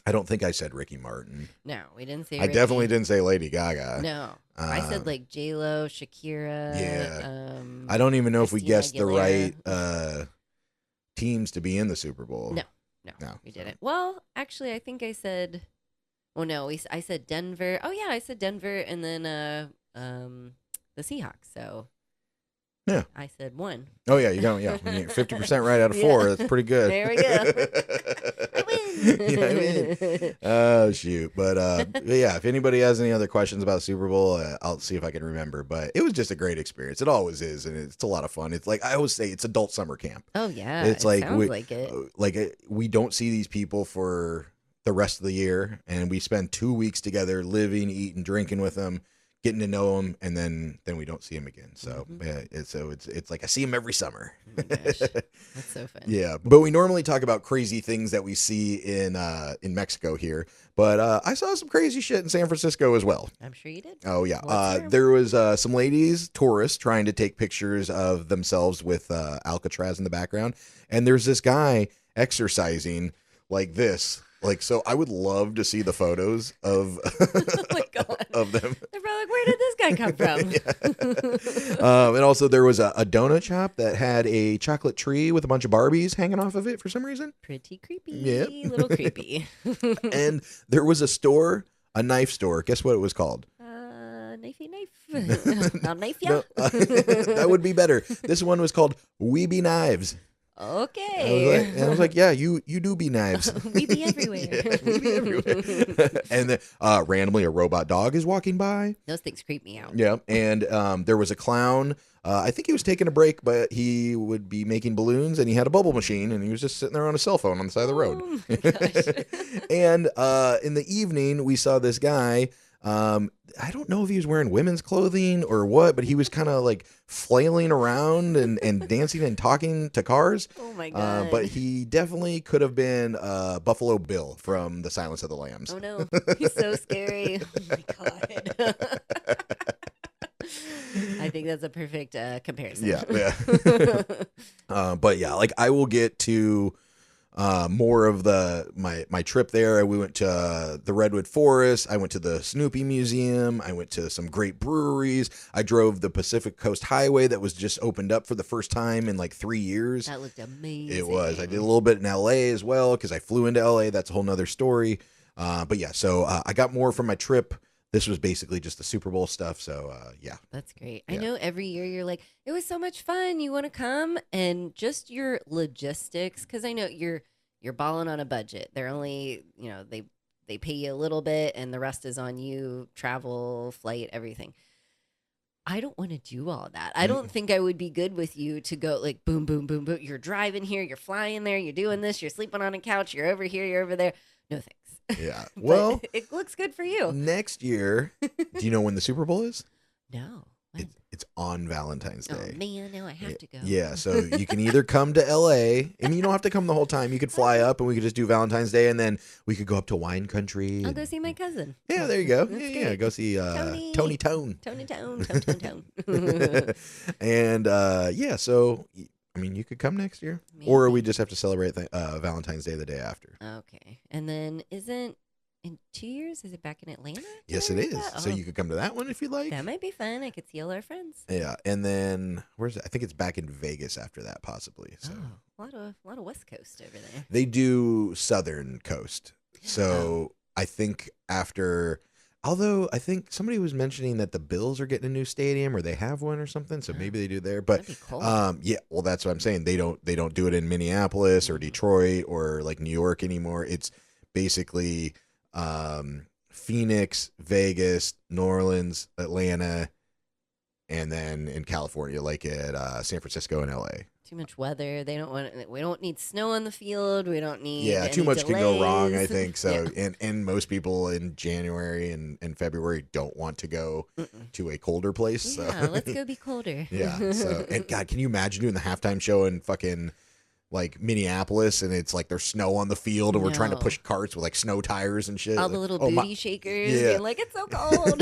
I don't think I said Ricky Martin. No, we didn't say I Ricky. definitely didn't say Lady Gaga. No. I said like J-Lo, Shakira. Yeah. I don't even know if we Christina guessed the Aguilera. right teams to be in the Super Bowl. No, No. we didn't. Well, actually, I think I said. Oh no, I said Denver. Oh yeah, I said Denver, and then the Seahawks. So Yeah. I said 1. Oh yeah, you don't. Yeah, 50% right out of 4. That's pretty good. There we go. I win. Yeah, I mean, oh shoot! But yeah, if anybody has any other questions about Super Bowl, I'll see if I can remember. But it was just a great experience. It always is, and it's a lot of fun. It's like I always say, it's adult summer camp. Oh yeah, It's it like sounds like it. we don't see these people for the rest of the year, and we spend 2 weeks together, living, eating, drinking with them, getting to know them, and then we don't see them again. So yeah, it's like I see them every summer. Oh my gosh, that's so fun. Yeah, but we normally talk about crazy things that we see in Mexico here. But I saw some crazy shit in San Francisco as well. I'm sure you did. Oh yeah, Let's hear 'em. there was some ladies, tourists, trying to take pictures of themselves with Alcatraz in the background, and there's this guy exercising like this. Like, so I would love to see the photos of Oh my god, of them. they're probably like, where did this guy come from? And also there was a donut shop that had a chocolate tree with a bunch of Barbies hanging off of it for some reason. Pretty creepy. Yep. Little creepy. And there was a store, a knife store. Guess what it was called? Knifey knife. I'll knife ya. No, that would be better. This one was called Weeby Knives. Okay. I was like, yeah, you do be knives. We be everywhere. Yeah, we be everywhere. And then randomly a robot dog is walking by. Those things creep me out. Yeah, and there was a clown. I think he was taking a break, but he would be making balloons, and he had a bubble machine, and he was just sitting there on a cell phone on the side of the road. Oh my gosh. And in the evening, we saw this guy. I don't know if he was wearing women's clothing or what, but he was kind of like flailing around and dancing and talking to cars. Oh my god. But he definitely could have been Buffalo Bill from The Silence of the Lambs. Oh no, he's so scary. Oh my god. I think that's a perfect comparison. Yeah. But yeah, like I will get to more of my trip there. We went to the Redwood Forest. I went to the Snoopy Museum. I went to some great breweries. I drove the Pacific Coast Highway that was just opened up for the first time in like 3 years. That looked amazing. It was. I did a little bit in LA as well because I flew into LA. That's a whole nother story. But yeah, so I got more from my trip. This was basically just the Super Bowl stuff. So yeah. That's great. Yeah. I know every year you're like, it was so much fun. You want to come? And just your logistics, because I know you're balling on a budget. They're only, they pay you a little bit and the rest is on you, travel, flight, everything. I don't want to do all that. I don't think I would be good with you to go like boom, boom, boom, boom. You're driving here, you're flying there, you're doing this, you're sleeping on a couch, you're over here, you're over there. No thanks. Yeah. But Well, it looks good for you. next year, do you know when the Super Bowl is? No. When? It's on Valentine's Day. Oh man, now I have to go. Yeah, so you can either come to LA. I mean, you don't have to come the whole time. You could fly up and we could just do Valentine's Day, and then we could go up to wine country. I'll go see my cousin. Yeah, there you go. That's Yeah, great. go see Tony Tone. Tone. And yeah, so I mean, you could come next year, or we just have to celebrate Valentine's Day the day after. Okay. And then isn't in 2 years, is it back in Atlanta? Yes, it is. So you could come to that one if you'd like. That might be fun. I could see all our friends. Yeah, and then where's it? I think it's back in Vegas after that, possibly. So a lot of West Coast over there. they do Southern Coast. So I think after, although I think somebody was mentioning that the Bills are getting a new stadium or they have one or something, so maybe they do there. But That'd be cool. yeah, well, that's what I'm saying. They don't do it in Minneapolis or Detroit or like New York anymore. It's basically Phoenix, Vegas, New Orleans, Atlanta, and then in California, like at San Francisco and LA. Too much weather. They don't want. We don't need snow on the field. We don't need. Yeah, too any much can go wrong, I delays. think. So, Yeah. and most people in January and February don't want to go to a colder place. So. Yeah, let's go be colder. Yeah. So, and God, can you imagine doing the halftime show in fucking like Minneapolis, and it's like there's snow on the field, and we're trying to No. push carts with like snow tires and shit. All Like, the little oh, booty shakers yeah. being like, it's so cold.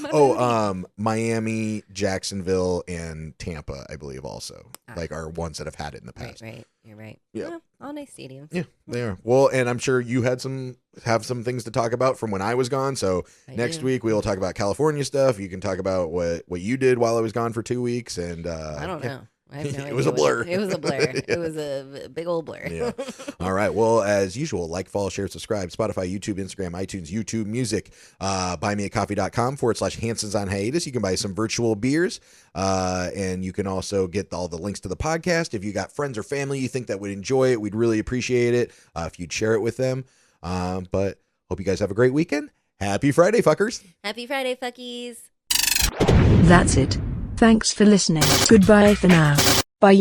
My booty. Miami, Jacksonville, and Tampa, I believe, also like are ones that have had it in the past. Right. You're right. Yeah. Well, all nice stadiums. Yeah, they are. Well, and I'm sure you have some things to talk about from when I was gone. So next do. week we'll talk about California stuff. You can talk about what you did while I was gone for 2 weeks, and I don't know. I have no It idea was a what blur. It was a blur. Yeah. It was a big old blur. Yeah. All right. Well, as usual, like, follow, share, subscribe, Spotify, YouTube, Instagram, iTunes, YouTube Music, buymeacoffee.com/Hansons on hiatus. You can buy some virtual beers. And you can also get all the links to the podcast. If you got friends or family you think that would enjoy it, we'd really appreciate it if you'd share it with them. But hope you guys have a great weekend. Happy Friday, fuckers. Happy Friday, fuckies. That's it. Thanks for listening. Goodbye for now. Bye.